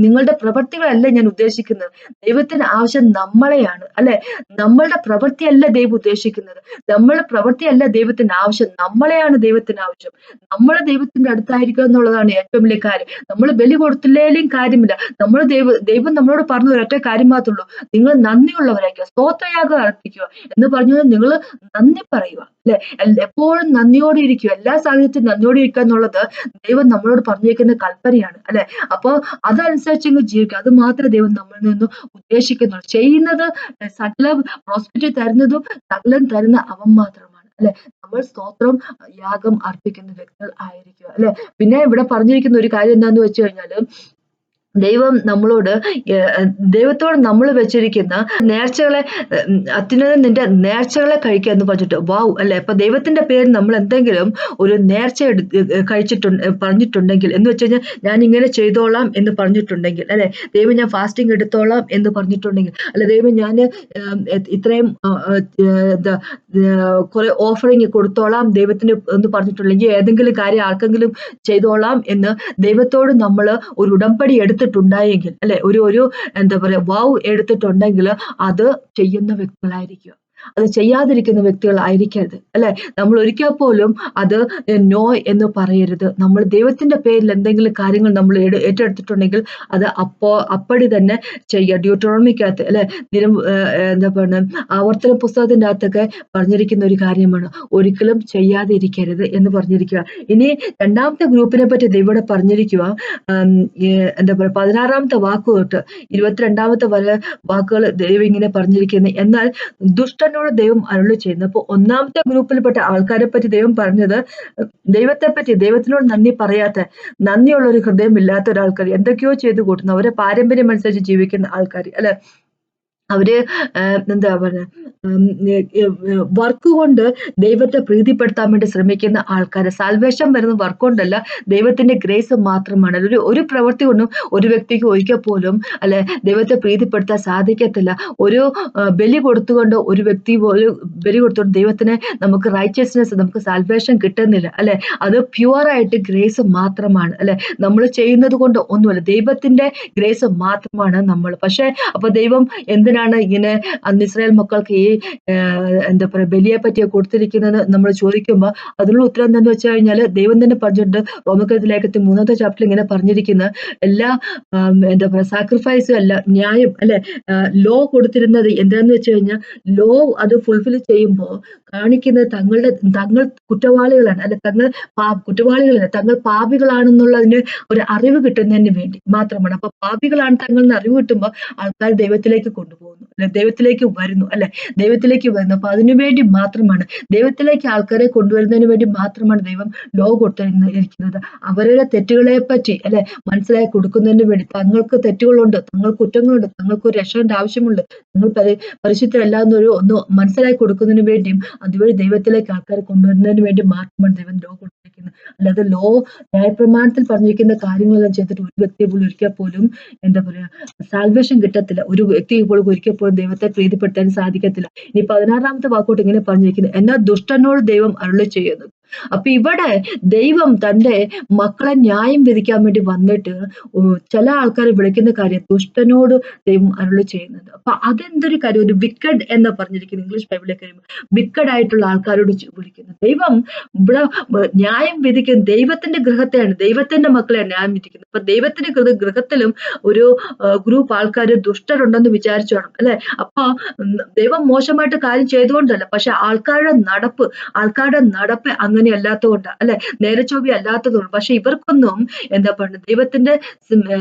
നിങ്ങളുടെ പ്രവൃത്തികളല്ല ഞാൻ ഉദ്ദേശിക്കുന്നത്. ദൈവത്തിന് ആവശ്യം നമ്മളെയാണ് അല്ലെ, നമ്മളുടെ പ്രവൃത്തിയല്ല ദൈവം ഉദ്ദേശിക്കുന്നത്, നമ്മളുടെ പ്രവൃത്തിയല്ല ദൈവത്തിന് ആവശ്യം, നമ്മളെയാണ് ദൈവത്തിന് ആവശ്യം. നമ്മൾ ദൈവത്തിന്റെ അടുത്തായിരിക്കുക എന്നുള്ളതാണ് ഏറ്റവും വലിയ കാര്യം. നമ്മൾ ബലി കൊടുത്തില്ലേലും കാര്യമില്ല, ദൈവം നമ്മളോട് പറഞ്ഞ ഒരൊറ്റ കാര്യം മാത്രമേ ഉള്ളൂ, നിങ്ങൾ നന്ദിയുള്ളവരായിരിക്കുക, സ്തോത്രയാഗം അർപ്പിക്കുക എന്ന് പറഞ്ഞത് നിങ്ങൾ നന്ദി പറയുക അല്ലെ, എപ്പോഴും നന്ദിയോടെ ഇരിക്കുക, എല്ലാ സാഹചര്യത്തിലും നന്ദിയോടെ ഇരിക്കുക എന്നുള്ളത് ദൈവം നമ്മളോട് പറഞ്ഞിരിക്കുന്ന കൽപ്പനയാണ് അല്ലെ. അപ്പൊ അതനുസരിച്ച് ജീവിക്കുക, അത് മാത്രമേ ദൈവം നമ്മളിൽ നിന്ന് ഉദ്ദേശിക്കുന്നുള്ളൂ. ചെയ്യുന്നത് സകല പ്രോസ്പെരിറ്റി തരുന്നതും സകലം തരുന്ന അവൻ മാത്രമാണ് അല്ലെ. നമ്മൾ സ്തോത്രം യാഗം അർപ്പിക്കുന്ന വ്യക്തികൾ ആയിരിക്കുക അല്ലെ. പിന്നെ ഇവിടെ പറഞ്ഞിരിക്കുന്ന ഒരു കാര്യം എന്താന്ന് വെച്ച് കഴിഞ്ഞാല്, ദൈവം നമ്മളോട് ദൈവത്തോട് നമ്മൾ വെച്ചിരിക്കുന്ന നേർച്ചകളെ അത്യുന്നതൻ നിന്റെ നേർച്ചകളെ കഴിക്കുക എന്ന് പറഞ്ഞിട്ട് വാവ് അല്ലെ. അപ്പൊ ദൈവത്തിന്റെ പേര് നമ്മൾ എന്തെങ്കിലും ഒരു നേർച്ച പറഞ്ഞിട്ടുണ്ടെങ്കിൽ എന്ന് വെച്ച് കഴിഞ്ഞാൽ ഞാൻ ഇങ്ങനെ ചെയ്തോളാം എന്ന് പറഞ്ഞിട്ടുണ്ടെങ്കിൽ അല്ലെ, ദൈവം ഞാൻ ഫാസ്റ്റിംഗ് എടുത്തോളാം എന്ന് പറഞ്ഞിട്ടുണ്ടെങ്കിൽ, അല്ലെ ദൈവം ഞാൻ ഇത്രയും എന്താ കുറെ ഓഫറിങ് കൊടുത്തോളാം ദൈവത്തിന് എന്ന് പറഞ്ഞിട്ടുണ്ടെങ്കിൽ, ഏതെങ്കിലും കാര്യം ആർക്കെങ്കിലും ചെയ്തോളാം എന്ന് ദൈവത്തോട് നമ്മൾ ഒരു ഉടമ്പടി എടുത്തിട്ടുണ്ടായെങ്കിൽ അല്ലെ, ഒരു എന്താ പറയാ വാവ് എടുത്തിട്ടുണ്ടെങ്കിൽ അത് ചെയ്യുന്ന വ്യക്തികളായിരിക്കും. അത് ചെയ്യാതിരിക്കുന്ന വ്യക്തികളായിരിക്കരുത് അല്ലെ. നമ്മൾ ഒരിക്കൽ പോലും അത് നോ എന്ന് പറയരുത്. നമ്മൾ ദൈവത്തിന്റെ പേരിൽ എന്തെങ്കിലും കാര്യങ്ങൾ നമ്മൾ ഏറ്റെടുത്തിട്ടുണ്ടെങ്കിൽ അത് അപ്പടി തന്നെ ചെയ്യുക. ഡ്യൂട്ടറോണമിക്കകത്ത് അല്ലെ, എന്താ പറയുക, ആവർത്തന പുസ്തകത്തിന്റെ അകത്തൊക്കെ പറഞ്ഞിരിക്കുന്ന ഒരു കാര്യമാണ്, ഒരിക്കലും ചെയ്യാതെ ഇരിക്കരുത് എന്ന് പറഞ്ഞിരിക്കുക. ഇനി രണ്ടാമത്തെ ഗ്രൂപ്പിനെ പറ്റി ദൈവം പറഞ്ഞിരിക്കുക. എന്താ പറയുക, 16-ാമത്തെ വാക്ക് തൊട്ട് 22-ാമത്തെ വരെ വാക്കുകൾ ദൈവം ഇങ്ങനെ പറഞ്ഞിരിക്കുന്നത്. എന്നാൽ ദുഷ്ടനോട് ദൈവം അരുളി ചെയ്യുന്നു. അപ്പൊ ഒന്നാമത്തെ ഗ്രൂപ്പിൽപ്പെട്ട ആൾക്കാരെ പറ്റി ദൈവം പറഞ്ഞത്, ദൈവത്തിനോട് നന്ദി പറയാത്ത, നന്ദിയുള്ള ഒരു ഹൃദയം ഇല്ലാത്ത ഒരാൾക്കാർ, എന്തൊക്കെയോ ചെയ്തു കൂട്ടുന്നു, അവരെ പാരമ്പര്യം അനുസരിച്ച് ജീവിക്കുന്ന ആൾക്കാർ അല്ലെ. അവര് എന്താ പറയുക, വർക്ക് കൊണ്ട് ദൈവത്തെ പ്രീതിപ്പെടുത്താൻ വേണ്ടി ശ്രമിക്കുന്ന ആൾക്കാര്. സാൽവേഷൻ വരുന്ന വർക്ക് കൊണ്ടല്ല, ദൈവത്തിന്റെ ഗ്രേസ് മാത്രമാണ്. ഒരു പ്രവൃത്തി കൊണ്ടും ഒരു വ്യക്തിക്ക് ഒരിക്കൽ പോലും അല്ലെ ദൈവത്തെ പ്രീതിപ്പെടുത്താൻ സാധിക്കത്തില്ല. ഒരു ബലി കൊടുത്തുകൊണ്ട് ഒരു വ്യക്തി ബലി കൊടുത്തുകൊണ്ട് ദൈവത്തിന് നമുക്ക് റൈച്ചസ്നെസ്, നമുക്ക് സാൽവേഷൻ കിട്ടുന്നില്ല അല്ലെ. അത് പ്യുവറായിട്ട് ഗ്രേസ് മാത്രമാണ് അല്ലെ. നമ്മൾ ചെയ്യുന്നത് കൊണ്ട് ഒന്നുമല്ല, ദൈവത്തിന്റെ ഗ്രേസ് മാത്രമാണ് നമ്മൾ. പക്ഷെ അപ്പൊ ദൈവം എന്തിനാണ് ഇങ്ങനെ അന്ന് ഇസ്രായേൽ മക്കൾക്ക് ഈ എന്താ പറയുക ബലിയെ പറ്റി കൊടുത്തിരിക്കുന്നത് നമ്മൾ ചോദിക്കുമ്പോൾ അതിനുള്ള ഉത്തരം എന്താണെന്ന് വെച്ച് കഴിഞ്ഞാൽ, ദൈവം തന്നെ പറഞ്ഞിട്ടുണ്ട് റോമക്കത്ത് ലേഖനത്തിൽ 3-ാമത്തെ ചാപ്റ്ററിൽ ഇങ്ങനെ പറഞ്ഞിരിക്കുന്ന എല്ലാ എന്താ പറയുക സാക്രിഫൈസും അല്ല, ന്യായം അല്ലെ, ലോ കൊടുത്തിരുന്നത് എന്താന്ന് വെച്ച് കഴിഞ്ഞാൽ, ലോ അത് ഫുൾഫിൽ ചെയ്യുമ്പോൾ കാണിക്കുന്നത് തങ്ങൾ കുറ്റവാളികളാണ് അല്ലെ, കുറ്റവാളികളല്ല, തങ്ങൾ പാപികളാണെന്നുള്ളതിന് ഒരു അറിവ് കിട്ടുന്നതിന് വേണ്ടി മാത്രമാണ്. അപ്പൊ പാപികളാണ് തങ്ങൾ എന്ന് അറിവ് കിട്ടുമ്പോൾ ആൾക്കാർ ദൈവത്തിലേക്ക് കൊണ്ടുപോകുന്നു അല്ലെ, ദൈവത്തിലേക്ക് വരുന്നു അല്ലെ, ദൈവത്തിലേക്ക് വരുന്നു. അപ്പൊ അതിനുവേണ്ടി മാത്രമാണ്, ദൈവത്തിലേക്ക് ആൾക്കാരെ കൊണ്ടുവരുന്നതിന് വേണ്ടി മാത്രമാണ് ദൈവം ലോ കൊടുത്തിരിക്കുന്നത്. അവരുടെ തെറ്റുകളെ പറ്റി അല്ലെ മനസ്സിലാക്കി കൊടുക്കുന്നതിന് വേണ്ടി, തങ്ങൾക്ക് തെറ്റുകളുണ്ട്, തങ്ങൾക്ക് കുറ്റങ്ങളുണ്ട്, തങ്ങൾക്ക് ഒരു രക്ഷയുടെ ആവശ്യമുണ്ട്, നിങ്ങൾ പരിശുദ്ധരല്ല ഒന്ന് മനസ്സിലാക്കി കൊടുക്കുന്നതിന് വേണ്ടിയും അതുവഴി ദൈവത്തിലേക്ക് ആൾക്കാരെ കൊണ്ടുവരുന്നതിന് വേണ്ടി മാത്രമാണ് ദൈവം ലോ കൊടുത്തിരിക്കുന്നത്. അല്ലാതെ ലോ ന്യായപ്രമാണത്തിൽ പറഞ്ഞിരിക്കുന്ന കാര്യങ്ങളെല്ലാം ചെയ്തിട്ട് ഒരു വ്യക്തിയെ പോലും ഒരിക്കൽ പോലും എന്താ പറയാ സാൽവേഷൻ കിട്ടത്തില്ല. ഒരു വ്യക്തി ഇപ്പോൾ ഒരിക്കൽ പോലും ദൈവത്തെ പ്രീതിപ്പെടുത്താൻ സാധിക്കത്തില്ല. ഇനി 16-ാമത്തെ വാക്കോട്ട് ഇങ്ങനെ പറഞ്ഞിരിക്കുന്നത്, എന്നാൽ ദുഷ്ടനോട് ദൈവം അരുളി ചെയ്യുന്നു. അപ്പൊ ഇവിടെ ദൈവം തന്റെ മക്കളെ ന്യായം വിധിക്കാൻ വേണ്ടി വന്നിട്ട് ചില ആൾക്കാരെ വിളിക്കുന്ന കാര്യം ദുഷ്ടനോട് ദൈവം അരുളി ചെയ്യുന്നത്. അപ്പൊ അതെന്തൊരു കാര്യം, ഒരു വിക്കഡ് എന്ന് പറഞ്ഞിരിക്കുന്നത് ഇംഗ്ലീഷ് ബൈബിളിൽ കഴിയുമ്പോൾ, വിക്കഡ് ആയിട്ടുള്ള ആൾക്കാരോട് വിളിക്കുന്നത്. ദൈവം ഇവിടെ ന്യായം വിധിക്കുന്നത് ദൈവത്തിന്റെ ഗൃഹത്തെയാണ്, ദൈവത്തിന്റെ മക്കളെ ന്യായം വിധിക്കുന്നത്. അപ്പൊ ദൈവത്തിന്റെ ഗൃഹത്തിലും ഒരു ഗ്രൂപ്പ് ആൾക്കാർ ദുഷ്ടരുണ്ടെന്ന് വിചാരിച്ചു വേണം അല്ലെ. അപ്പൊ ദൈവം മോശമായിട്ട് കാര്യം ചെയ്തുകൊണ്ടല്ല, പക്ഷെ ആൾക്കാരുടെ നടപ്പ് അങ്ങനെ അല്ലാത്തതുകൊണ്ട് അല്ലെ, നേരെ ചൊവ്വ അല്ലാത്തതുകൊണ്ട്. പക്ഷെ ഇവർക്കൊന്നും എന്താ പറയുക,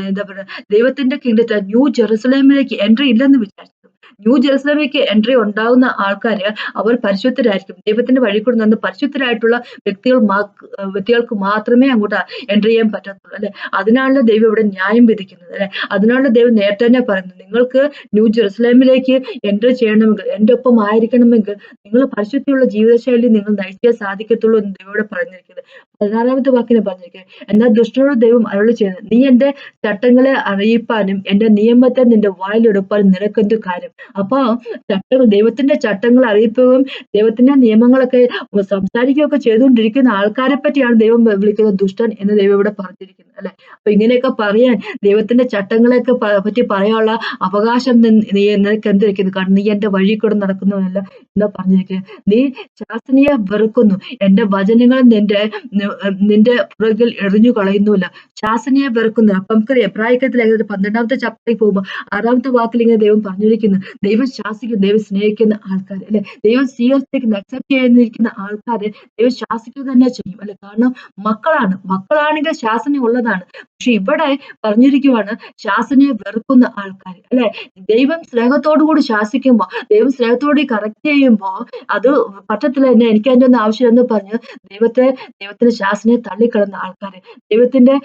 എന്താ പറയുക, ദൈവത്തിന്റെ കിങ്ഡത്തിൽ ന്യൂ ജെറുസലേമിലേക്ക് എൻട്രി ഇല്ലെന്ന് വിചാരിച്ചു. ന്യൂ ജെറുസലേമിലേക്ക് എൻട്രി ഉണ്ടാവുന്ന ആൾക്കാര് അവർ പരിശുദ്ധരായിരിക്കും. ദൈവത്തിന്റെ വഴി കൂടെ നിന്ന് പരിശുദ്ധരായിട്ടുള്ള വ്യക്തികൾക്ക് മാത്രമേ അങ്ങോട്ട് എൻട്രി ചെയ്യാൻ പറ്റത്തുള്ളൂ അല്ലെ. അതിനാണല്ലോ ദൈവം ഇവിടെ ന്യായം വിധിക്കുന്നത് അല്ലെ. അതിനാണല്ലോ ദൈവം നേരത്തെ തന്നെ പറയുന്നത്, നിങ്ങൾക്ക് ന്യൂ ജെറുസലേമിലേക്ക് എൻട്രി ചെയ്യണമെങ്കിൽ, എന്റെ ഒപ്പം ആയിരിക്കണമെങ്കിൽ നിങ്ങൾ പരിശുദ്ധിയുള്ള ജീവിതശൈലി നിങ്ങൾ നയിച്ചേ സാധിക്കത്തുള്ളൂ എന്ന് ദൈവം ഇവിടെ പറഞ്ഞിരിക്കുന്നത്. 16-ാമത്തെ വാക്കിനെ പറഞ്ഞിരിക്കുന്നത്, എന്നാൽ ദുഷ്ടനോട് ദൈവം അരുളി ചെയ്യുന്നത്, നീ എന്റെ ചട്ടങ്ങളെ അറിയിപ്പാനും എന്റെ നിയമത്തെ നിന്റെ വായിലെടുപ്പാനും നിനക്കെന്ത് കാര്യം. അപ്പൊ ദൈവത്തിന്റെ ചട്ടങ്ങൾ അറിയിക്കുകയും ദൈവത്തിന്റെ നിയമങ്ങളൊക്കെ സംസാരിക്കുകയൊക്കെ ചെയ്തുകൊണ്ടിരിക്കുന്ന ആൾക്കാരെ പറ്റിയാണ് ദൈവം വിളിക്കുന്നത് ദുഷ്ടൻ എന്ന് ദൈവം ഇവിടെ പറഞ്ഞിരിക്കുന്നത് അല്ലെ. അപ്പൊ ഇങ്ങനെയൊക്കെ പറയാൻ, ദൈവത്തിന്റെ ചട്ടങ്ങളെയൊക്കെ പറ്റി പറയാനുള്ള അവകാശം നിനക്ക് എന്തിരിക്കുന്നു, കാരണം നീ എന്റെ വഴി കൂടെ നടക്കുന്നവനല്ല എന്താ പറഞ്ഞിരിക്കുന്നത്. നീ ശാസനയെ വെറുക്കുന്നു, എന്റെ വചനങ്ങൾ നിന്റെ പുറകിൽ എറിഞ്ഞു കളയുന്നുമില്ല. ശാസനയെ വെറുക്കുന്നു. അപ്പൊ നമുക്ക് എബ്രായത്തിൽ 12-ാമത്തെ ചാപ്റ്ററിൽ പോകുമ്പോൾ 6-ാമത്തെ വാക്കിൽ ഇങ്ങനെ ദൈവം പറഞ്ഞിരിക്കുന്നു, ദൈവം ശാസിക്കുന്നു, ദൈവം സ്നേഹിക്കുന്ന ആൾക്കാർ അല്ലെ, ദൈവം സ്വീകരിക്കുന്ന അക്സെപ്റ്റ് ചെയ്യുന്നിരിക്കുന്ന ആൾക്കാരെ ദൈവം ശാസിക്കുക തന്നെ ചെയ്യും അല്ലെ. കാരണം മക്കളാണെങ്കിൽ ശാസന ഉള്ളതാണ്. പക്ഷെ ഇവിടെ പറഞ്ഞിരിക്കുവാണ് ശാസനയെ വെറുക്കുന്ന ആൾക്കാർ, അല്ലെ? ദൈവം സ്നേഹത്തോടു കൂടി ശാസിക്കുമ്പോ, ദൈവം സ്നേഹത്തോടെ കറക്റ്റ് ചെയ്യുമ്പോ അത് പറ്റത്തില്ല, എന്നെ എനിക്ക് അതിന്റെ ഒന്നും ആവശ്യമെന്ന് പറഞ്ഞ് ദൈവത്തിന്റെ ശാസനയെ തള്ളിക്കളയുന്ന ആൾക്കാര്, ദൈവത്തിന്റെ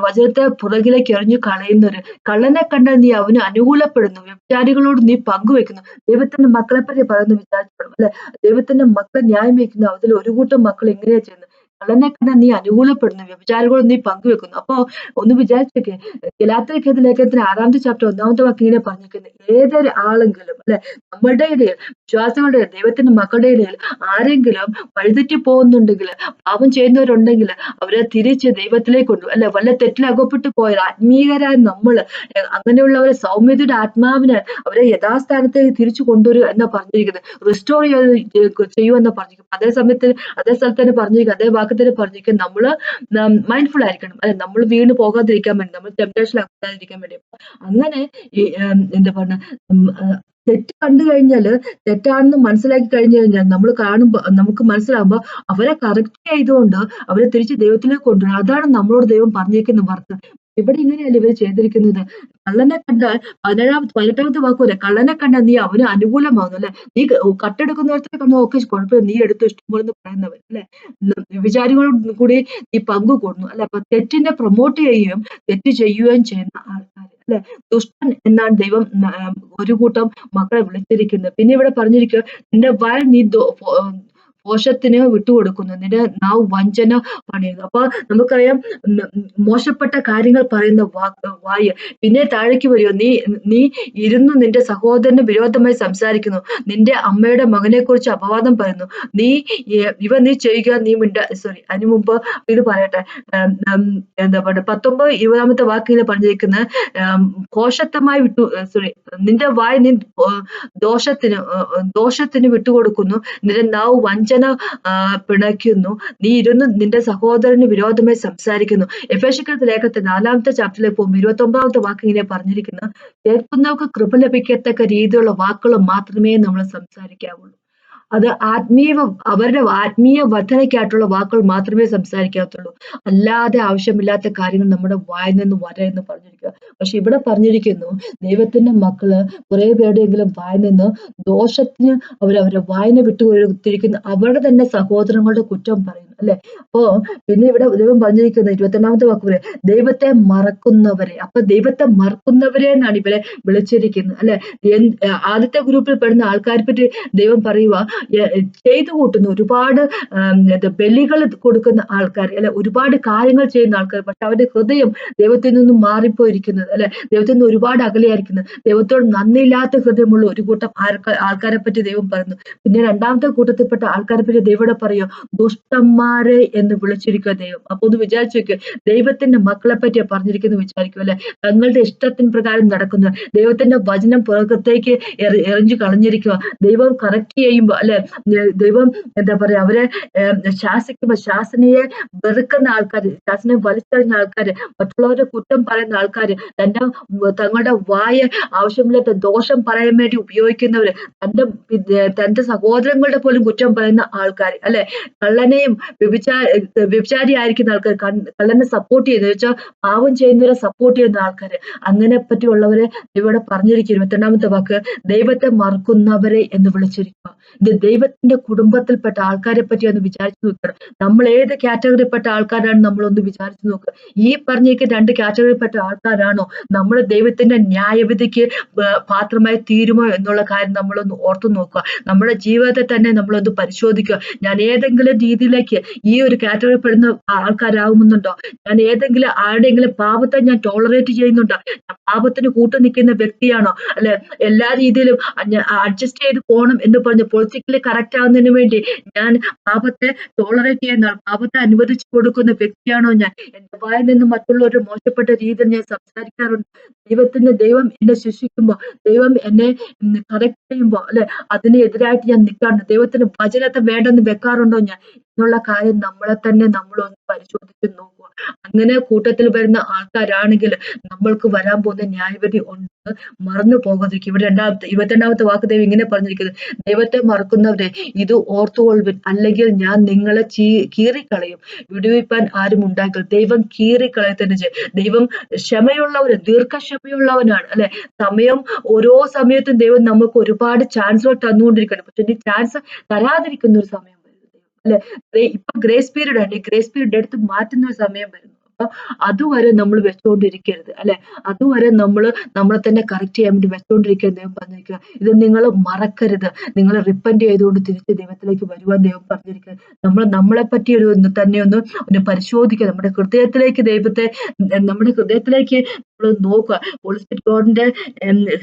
വചനത്തെ പുറകിലേക്ക് എറിഞ്ഞു കളയുന്നവര്, കള്ളനെ കണ്ടാൽ നീ അവന് അനുകൂലപ്പെടുന്നു, വ്യഭിചാരികളോട് നീ പങ്കുവെക്കുന്നു. ദൈവത്തിന്റെ മക്കളെ പറ്റി പറയുന്നു വിചാരിക്കണം, അല്ലെ? ദൈവത്തിന്റെ മക്കളെ ന്യായം വയ്ക്കുന്നു. അതിൽ ഒരു കൂട്ടം മക്കൾ എങ്ങനെയാ ചെയ്യുന്നത്? കള്ളനെ കണ്ടാൽ നീ അനുകൂലപ്പെടുന്നു, വ്യഭിചാരികളോട് നീ പങ്കുവെക്കുന്നു. അപ്പൊ ഒന്ന് വിചാരിച്ചേക്കെ, ഗലാത്യർക്കെതിരെ ലേഖനത്തിന് 6-ാമത്തെ ചാപ്റ്റർ 1-ാമത്തെ വാക്യം ഇങ്ങനെ പറഞ്ഞിരിക്കുന്നത്, ഏതൊരു ആളെങ്കിലും, അല്ലെ, നമ്മളുടെ ഇടയിൽ, വിശ്വാസികളുടെ മക്കളുടെ ഇടയിൽ ആരെങ്കിലും വഴിതെറ്റി പോകുന്നുണ്ടെങ്കിൽ, പാപം ചെയ്യുന്നവരുണ്ടെങ്കിൽ അവരെ തിരിച്ച് ദൈവത്തിലേക്ക് കൊണ്ടു, അല്ലെ, വല്ല തെറ്റിൽ അകപ്പെട്ടു പോയാൽ ആത്മീയരായ നമ്മള് അങ്ങനെയുള്ളവരെ സൗമ്യതയുടെ ആത്മാവിനാൽ അവരെ യഥാസ്ഥാനത്തേക്ക് തിരിച്ചു കൊണ്ടുവരിക എന്നാ പറഞ്ഞിരിക്കുന്നത്, റിസ്റ്റോർ ചെയ്യുമെന്ന് പറഞ്ഞിരിക്കുന്നത്. അതേ സ്ഥലത്ത് തന്നെ പറഞ്ഞിരിക്കുന്നത്, അതേ വാക്ക് തന്നെ പറഞ്ഞിരിക്കുന്നത്, നമ്മള് മൈൻഡ്ഫുൾ ആയിരിക്കണം, അല്ലെ, നമ്മൾ വീണ് പോകാതിരിക്കാൻ വേണ്ടി, നമ്മൾ ടെംപ്ടേഷൻ ആകാതിരിക്കാൻ വേണ്ടി. അങ്ങനെ എന്താ പറഞ്ഞ, തെറ്റ് കണ്ടു കഴിഞ്ഞാല്, തെറ്റാണെന്ന് മനസ്സിലാക്കി കഴിഞ്ഞു കഴിഞ്ഞാൽ, നമ്മൾ കാണുമ്പോ നമുക്ക് മനസ്സിലാകുമ്പോ അവരെ കറക്റ്റ് ചെയ്തുകൊണ്ട് അവരെ തിരിച്ച് ദൈവത്തിലേക്ക് കൊണ്ടുവരണം. അതാണ് നമ്മളോട് ദൈവം പറഞ്ഞിരിക്കുന്ന വർക്ക്. ഇവിടെ ഇങ്ങനെയല്ല ഇവർ ചെയ്തിരിക്കുന്നത്. കള്ളനെ കണ്ടാൽ 18-ാമത്തെ വാക്കൂലെ, കള്ളനെ കണ്ടാൽ നീ അവന് അനുകൂലമാകുന്നു, അല്ലെ? നീ കട്ടെടുക്കുന്നവർക്ക് കണ്ടു, ഓക്കെ കുഴപ്പമില്ല, നീ എടുത്തു ഇഷ്ടംപോലെ പറയുന്നവൻ, അല്ലെ? വിചാരികളോട് കൂടി നീ പങ്കു കൂടുന്നു, അല്ലെ? അപ്പൊ തെറ്റിനെ പ്രൊമോട്ട് ചെയ്യുകയും തെറ്റ് ചെയ്യുകയും ചെയ്യുന്ന ആൾക്കാർ, അല്ലെ? ദുഷ്ടൻ എന്നാണ് ദൈവം ഒരു കൂട്ടം മക്കളെ വിളിച്ചിരിക്കുന്നത്. പിന്നെ ഇവിടെ പറഞ്ഞിരിക്കുക, നിന്റെ വായ നീ ദോഷത്തിന് വിട്ടുകൊടുക്കുന്നു, നിന്റെ നാവ് വഞ്ചന പണിയുന്നു. അപ്പൊ നമുക്കറിയാം, മോശപ്പെട്ട കാര്യങ്ങൾ പറയുന്ന വായ്. പിന്നെ താഴേക്ക് വരുമോ, നീ ഇരുന്ന് നിന്റെ സഹോദരന് വിരോധമായി സംസാരിക്കുന്നു, നിന്റെ അമ്മയുടെ മകനെ കുറിച്ച് അപവാദം പറയുന്നു, നീ ചെയ്യുക, നീ അതിനു മുമ്പ് ഇത് പറയട്ടെ, എന്താ പറയുക, 19-20 വാക്കിൽ പറഞ്ഞിരിക്കുന്ന, കോശത്തമായി നിന്റെ വായ് നീ ദോഷത്തിന് വിട്ടുകൊടുക്കുന്നു, നിന്റെ നാവ് വഞ്ചന പിണയ്ക്കുന്നു, നീ ഇരുന്ന് നിന്റെ സഹോദരന് വിരോധമായി സംസാരിക്കുന്നു. എഫേസ്യർക്കെഴുതിയ ലേഖനത്തിൽ 4-ാമത്തെ ചാപ്റ്ററിലേക്ക് പോകുമ്പോൾ 29-ാമത്തെ വാക്ക് ഇങ്ങനെ പറഞ്ഞിരിക്കുന്നു, കേൾക്കുന്നവർക്ക് കൃപ ലഭിക്കത്തക്ക രീതിയിലുള്ള വാക്കുകൾ മാത്രമേ നമ്മൾ സംസാരിക്കാവുള്ളൂ. അത് അവരുടെ ആത്മീയ വർധനയ്ക്കായിട്ടുള്ള വാക്കുകൾ മാത്രമേ സംസാരിക്കാത്തുള്ളൂ, അല്ലാതെ ആവശ്യമില്ലാത്ത കാര്യങ്ങൾ നമ്മുടെ വായിൽ നിന്ന് വരയെന്ന് പറഞ്ഞിരിക്കുക. പക്ഷെ ഇവിടെ പറഞ്ഞിരിക്കുന്നു, ദൈവത്തിന്റെ മക്കള് കുറെ പേരുടെയെങ്കിലും വായിൽ നിന്ന് ദോഷത്തിന് അവരവരുടെ വായന വിട്ടുകൊടുത്തിരിക്കുന്നു, അവരുടെ തന്നെ സഹോദരങ്ങളുടെ കുറ്റം പറയുന്നു, അല്ലെ? അപ്പോ പിന്നെ ഇവിടെ ദൈവം പറഞ്ഞിരിക്കുന്നത് 21-ാമത്തെ വാക്ക് പോലെ, ദൈവത്തെ മറക്കുന്നവരെ. അപ്പൊ ദൈവത്തെ മറക്കുന്നവരെ എന്നാണ് ഇവരെ വിളിച്ചിരിക്കുന്നത്, അല്ലെ? ആദ്യത്തെ ഗ്രൂപ്പിൽ പെടുന്ന ആൾക്കാരെ പറ്റി ദൈവം പറയുക, ചെയ്തു കൂട്ടുന്ന ഒരുപാട് ബലികൾ കൊടുക്കുന്ന ആൾക്കാർ, അല്ലെ, ഒരുപാട് കാര്യങ്ങൾ ചെയ്യുന്ന ആൾക്കാർ, പക്ഷെ അവരുടെ ഹൃദയം ദൈവത്തിൽ നിന്നും മാറിപ്പോയിരിക്കുന്നത്, അല്ലെ, ദൈവത്തിൽ നിന്ന് ഒരുപാട് അകലെയായിരിക്കുന്നത്, ദൈവത്തോട് നന്ദിയില്ലാത്ത ഹൃദയമുള്ള ഒരു കൂട്ടം ആൾക്കാരെ പറ്റി ദൈവം പറയുന്നു. പിന്നെ 2-ാമത്തെ കൂട്ടത്തിൽപ്പെട്ട ആൾക്കാരെ പറ്റി ദൈവം പറയോ, ദുഷ്ടന്മാരെ എന്ന് വിളിച്ചിരിക്കുക ദൈവം. അപ്പൊ ഒന്ന് വിചാരിച്ചു വെക്കുക, ദൈവത്തിന്റെ മക്കളെ പറ്റിയാ പറഞ്ഞിരിക്കുന്നത് വിചാരിക്കും, അല്ലെ? തങ്ങളുടെ ഇഷ്ടത്തിന് പ്രകാരം നടക്കുന്ന, ദൈവത്തിന്റെ വചനം പുറത്തേക്ക് എറിഞ്ഞു കളഞ്ഞിരിക്കുക, ദൈവം കറക്റ്റ് ചെയ്യുമ്പോ, അല്ലെ, ദൈവം എന്താ പറയാ, അവരെ ശാസിക്കുമ്പോ ശാസനയെ വെറുക്കുന്ന ആൾക്കാര്, ശാസനയെ വലിച്ചെറിഞ്ഞ ആൾക്കാര്, മറ്റുള്ളവരുടെ കുറ്റം പറയുന്ന ആൾക്കാര്, തങ്ങളുടെ വായ ആവശ്യമില്ലാത്ത ദോഷം പറയാൻ വേണ്ടി ഉപയോഗിക്കുന്നവര്, തന്റെ സഹോദരങ്ങളുടെ പോലും കുറ്റം പറയുന്ന ആൾക്കാർ, അല്ലെ? കള്ളനെയും വ്യഭിചാരിയായിരിക്കുന്ന ആൾക്കാർ, കള്ളനെ സപ്പോർട്ട് ചെയ്യുന്ന വെച്ചാൽ പാവം ചെയ്യുന്നവരെ സപ്പോർട്ട് ചെയ്യുന്ന ആൾക്കാര്, അങ്ങനെ പറ്റിയുള്ളവരെ ഇവിടെ പറഞ്ഞിരിക്കും. 22-ാമത്തെ വാക്ക്, ദൈവത്തെ മറക്കുന്നവരെ എന്ന് വിളിച്ചിരിക്കുക. ഇത് ദൈവത്തിന്റെ കുടുംബത്തിൽപ്പെട്ട ആൾക്കാരെ പറ്റി ഒന്ന് വിചാരിച്ചു നോക്കണം. നമ്മൾ ഏത് കാറ്റഗറിപ്പെട്ട ആൾക്കാരാണ് നമ്മളൊന്ന് വിചാരിച്ചു നോക്കുക. ഈ പറഞ്ഞേക്ക് 2 കാറ്റഗറിപ്പെട്ട ആൾക്കാരാണോ നമ്മൾ ദൈവത്തിന്റെ ന്യായവിധിക്ക് പാത്രമായി തീരുമോ എന്നുള്ള കാര്യം നമ്മളൊന്ന് ഓർത്തു നോക്കുക. നമ്മുടെ ജീവിതത്തെ തന്നെ നമ്മളൊന്ന് പരിശോധിക്കുക. ഞാൻ ഏതെങ്കിലും രീതിയിലേക്ക് ഈ ഒരു കാറ്റഗറി പെടുന്ന ആൾക്കാരാകുന്നുണ്ടോ? ഞാൻ ഏതെങ്കിലും ആരുടെയെങ്കിലും പാപത്തെ ഞാൻ ടോളറേറ്റ് ചെയ്യുന്നുണ്ടോ? ഞാൻ പാപത്തിന് കൂട്ടു നിൽക്കുന്ന വ്യക്തിയാണോ? അല്ലെ, എല്ലാ രീതിയിലും അഡ്ജസ്റ്റ് ചെയ്ത് പോകണം എന്ന് പറഞ്ഞ് പൊളിറ്റിക്കലി കറക്റ്റ് ആവുന്നതിന് വേണ്ടി ഞാൻ പാപത്തെ ടോളറേറ്റ് ചെയ്യുന്ന, പാപത്തെ അനുവദിച്ചു കൊടുക്കുന്ന വ്യക്തിയാണോ ഞാൻ? എന്റെ വായിൽ നിന്ന് മറ്റുള്ളവരുടെ മോശപ്പെട്ട രീതിയിൽ ഞാൻ സംസാരിക്കാറുണ്ട്. ദൈവം എന്നെ ശിക്ഷിക്കുമ്പോ, ദൈവം എന്നെ കറക്റ്റ് ചെയ്യുമ്പോ, അല്ലെ, അതിനെതിരായിട്ട് ഞാൻ നിൽക്കാറുണ്ട്. ദൈവത്തിന് വചനത്തെ വേണ്ടെന്ന് വെക്കാറുണ്ടോ ഞാൻ എന്നുള്ള കാര്യം നമ്മളെ തന്നെ നമ്മളൊന്ന് പരിശോധിച്ച് നോക്കുക. അങ്ങനെ കൂട്ടത്തിൽ വരുന്ന ആൾക്കാരാണെങ്കിൽ നമ്മൾക്ക് വരാൻ പോകുന്ന ന്യായവിധി ഉണ്ട്, മറന്നു പോകാതിരിക്കും. ഇവിടെ 22ാമത്തെ വാക്ക് ദൈവം ഇങ്ങനെ പറഞ്ഞിരിക്കുന്നത്, ദൈവത്തെ മറക്കുന്നവരെ ഇത് ഓർത്തുകൊള്ളുവിൻ, അല്ലെങ്കിൽ ഞാൻ നിങ്ങളെ കീറിക്കളയും, വിടുവിപ്പാൻ ആരും ഉണ്ടാകില്ല. ദൈവം കീറിക്കളയത്തന്നെ ചെയ്യും. ദൈവം ക്ഷമയുള്ളവര്, ദീർഘക്ഷമയുള്ളവനാണ് അല്ലെ. ഓരോ സമയത്തും ദൈവം നമുക്ക് ഒരുപാട് ചാൻസുകൾ തന്നുകൊണ്ടിരിക്കണം. പക്ഷെ ഈ ചാൻസ് തരാതിരിക്കുന്ന ഒരു സമയം വരും അല്ലെ. ഇപ്പൊ ഗ്രേസ് പീരീഡ് ആണ്, ഈ ഗ്രേസ് പീരീഡ് എടുത്ത് മാറ്റുന്ന ഒരു സമയം വരുന്നു. അപ്പൊ അതുവരെ നമ്മൾ വെച്ചുകൊണ്ടിരിക്കരുത് അല്ലെ. അതുവരെ നമ്മളെ തന്നെ കറക്റ്റ് ചെയ്യാൻ വേണ്ടി വെച്ചുകൊണ്ടിരിക്കരുത്. ദൈവം പറഞ്ഞിരിക്കുക, ഇത് നിങ്ങൾ മറക്കരുത്. നിങ്ങൾ റിപ്പന്റ് ചെയ്തുകൊണ്ട് തിരിച്ച് ദൈവത്തിലേക്ക് വരുവാൻ ദൈവം പറഞ്ഞിരിക്കുക. നമ്മളെ പറ്റി തന്നെ ഒന്ന് പരിശോധിക്കുക. നമ്മുടെ ഹൃദയത്തിലേക്ക് നമ്മൾ നോക്കുക. ഹോളി സ്പിരിറ്റ് ഗോഡിന്റെ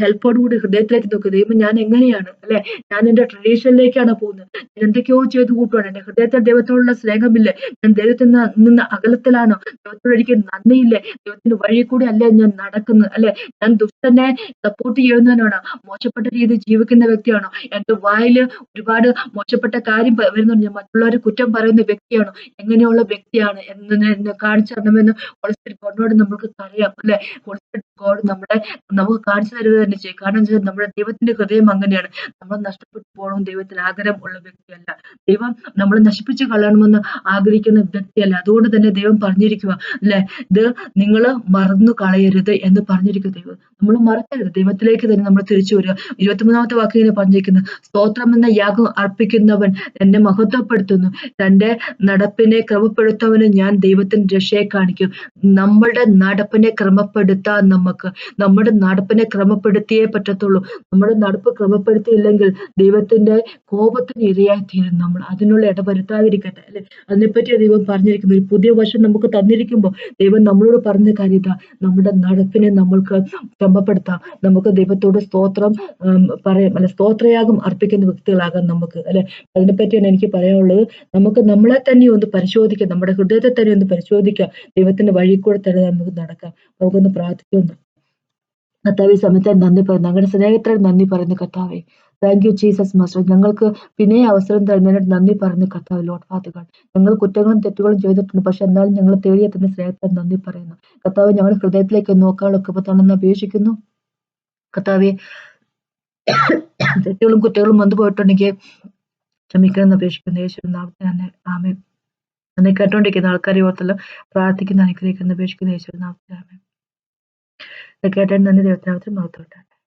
ഹെൽപ്പോടുകൂടി ഹൃദയത്തിലേക്ക് നോക്കുക. ദൈവം ഞാൻ എങ്ങനെയാണ് അല്ലെ, ഞാൻ എന്റെ ട്രഡീഷനിലേക്കാണ് പോകുന്നത്, ഞാൻ എന്തൊക്കെയോ ചെയ്ത് കൂട്ടുവാണ്, എന്റെ ഹൃദയത്തിൽ ദൈവത്തോടുള്ള സ്നേഹമില്ലേ, ഞാൻ ദൈവത്തിൽ നിന്ന് അകലത്തിലാണോ, ദൈവത്തോട് എനിക്ക് നന്ദിയില്ലേ, ദൈവത്തിന്റെ വഴി കൂടി അല്ലേ ഞാൻ നടക്കുന്നത് അല്ലെ, ഞാൻ ദുഷ്ടനെ സപ്പോർട്ട് ചെയ്യുന്നവനാണോ, മോശപ്പെട്ട രീതിയിൽ ജീവിക്കുന്ന വ്യക്തിയാണോ, എന്റെ വായില് ഒരുപാട് മോശപ്പെട്ട കാര്യം വരുന്നുണ്ട്, ഞാൻ മറ്റുള്ളവരെ കുറ്റം പറയുന്ന വ്യക്തിയാണോ, എങ്ങനെയുള്ള വ്യക്തിയാണ് എന്ന് കാണിച്ചു തരണമെന്ന് ഹോളി സ്പിരിറ്റ് ഗോഡിനോട് നമുക്ക് അറിയാം അല്ലെ. ഹോളി സ്പിരിറ്റ് ഗോഡ് നമുക്ക് കാണിച്ചു തരുക തന്നെ ചെയ്യും. കാരണം നമ്മുടെ ദൈവത്തിന്റെ ഹൃദയം അങ്ങനെയാണ്. നമ്മൾ നഷ്ടപ്പെട്ടു പോകണം ദൈവത്തിന് ആഗ്രഹം ഉള്ള വ്യക്തിയല്ല. ദൈവം നമ്മളെ നശിപ്പിച്ചു കളയണമെന്ന് ആഗ്രഹിക്കുന്ന വ്യക്തിയല്ല. അതുകൊണ്ട് തന്നെ ദൈവം പറഞ്ഞിരിക്കുക അല്ലെ, ഇത് നിങ്ങൾ മറന്നു കളയരുത് എന്ന് പറഞ്ഞിരിക്കുക. ദൈവം നമ്മൾ മറക്കരുത്, ദൈവത്തിലേക്ക് തന്നെ നമ്മൾ തിരിച്ചു വരിക. 23ാമത്തെ വാക്ക് ഇങ്ങനെ പറഞ്ഞിരിക്കുന്നു, സ്തോത്രം എന്ന യാഗം അർപ്പിക്കുന്നവൻ എന്നെ മഹത്വപ്പെടുത്തുന്നു, തന്റെ നടപ്പിനെ ക്രമപ്പെടുത്തവന് ഞാൻ ദൈവത്തിന്റെ രക്ഷയെ കാണിക്കും. നമ്മുടെ നടപ്പിനെ ക്രമപ്പെടുത്താൻ നമ്മുടെ നടപ്പിനെ ക്രമപ്പെടുത്തിയേ പറ്റത്തുള്ളൂ. നമ്മുടെ നടപ്പ് ക്രമപ്പെടുത്തിയില്ലെങ്കിൽ ദൈവത്തിന്റെ കോപത്തിന് ഇരയായി തീരും നമ്മൾ. അതിനുള്ള ഇടവരുത്താതിരിക്കട്ടെ അല്ലെ. അതിനെപ്പറ്റി ദൈവം പറഞ്ഞിരിക്കുന്നു. ഒരു പുതിയ വർഷം നമുക്ക് തന്നിരിക്കുമ്പോൾ ദൈവം നമ്മളോട് പറഞ്ഞ കാര്യം ഇതാ, നമ്മുടെ നടപ്പിനെ നമ്മൾക്ക് ക്രമപ്പെടുത്താം. നമുക്ക് ദൈവത്തോട് സ്തോത്രം പറയാം അല്ലെ, സ്തോത്രയാഗം അർപ്പിക്കുന്ന വ്യക്തികളാകാം നമുക്ക് അല്ലെ. അതിനെപ്പറ്റിയാണ് എനിക്ക് പറയാനുള്ളത്. നമുക്ക് നമ്മളെ തന്നെ ഒന്ന് പരിശോധിക്കാം, നമ്മുടെ ഹൃദയത്തെ തന്നെ ഒന്ന് പരിശോധിക്കാം. ദൈവത്തിന്റെ വഴി കൂടെ തന്നെ നമുക്ക് നടക്കാം. നമുക്കൊന്ന് പ്രാർത്ഥിക്കുന്നു. കർത്താവെ, സമയത്ത് നന്ദി പറയുന്നു, ഞങ്ങളുടെ സ്നേഹത്തോട് നന്ദി പറയുന്നു കർത്താവെ. Thank you Jesus master. ഞങ്ങൾക്ക് പിന്നെ അവസരം തരുന്നതിനായിട്ട് നന്ദി പറയുന്നു കർത്താവ്. ലോർഡ് ഫാദർ ഗോഡ്, ഞങ്ങൾ കുറ്റങ്ങളും തെറ്റുകളും ചെയ്തിട്ടുണ്ട്, പക്ഷെ എന്നാലും ഞങ്ങൾ തേടിയെത്തുന്ന സ്നേഹത്തോട് നന്ദി പറയുന്നു കർത്താവ്. ഞങ്ങളുടെ ഹൃദയത്തിലേക്ക് നോക്കാനുള്ള കൃപ തന്നെന്ന് അപേക്ഷിക്കുന്നു കർത്താവെ. തെറ്റുകളും കുറ്റങ്ങളും വന്നു പോയിട്ടുണ്ടെങ്കിൽ ക്ഷമിക്കണമെന്ന് അപേക്ഷിക്കുന്നു യേശുവിന്റെ നാമത്തിൽ തന്നെ. ആമേൻ. എന്നെ കേട്ടോണ്ടിരിക്കുന്ന ആൾക്കാരെ ഓർത്തല്ലോ പ്രാർത്ഥിക്കുന്ന അനുഗ്രഹിക്കുന്ന അപേക്ഷിക്കുന്ന യേശുവിന്റെ നാമത്തിൽ. ആമേൻ. കേട്ടാൻ നന്ദി. ദൈവത്തിനാമത്തിൽ മഹത്വം.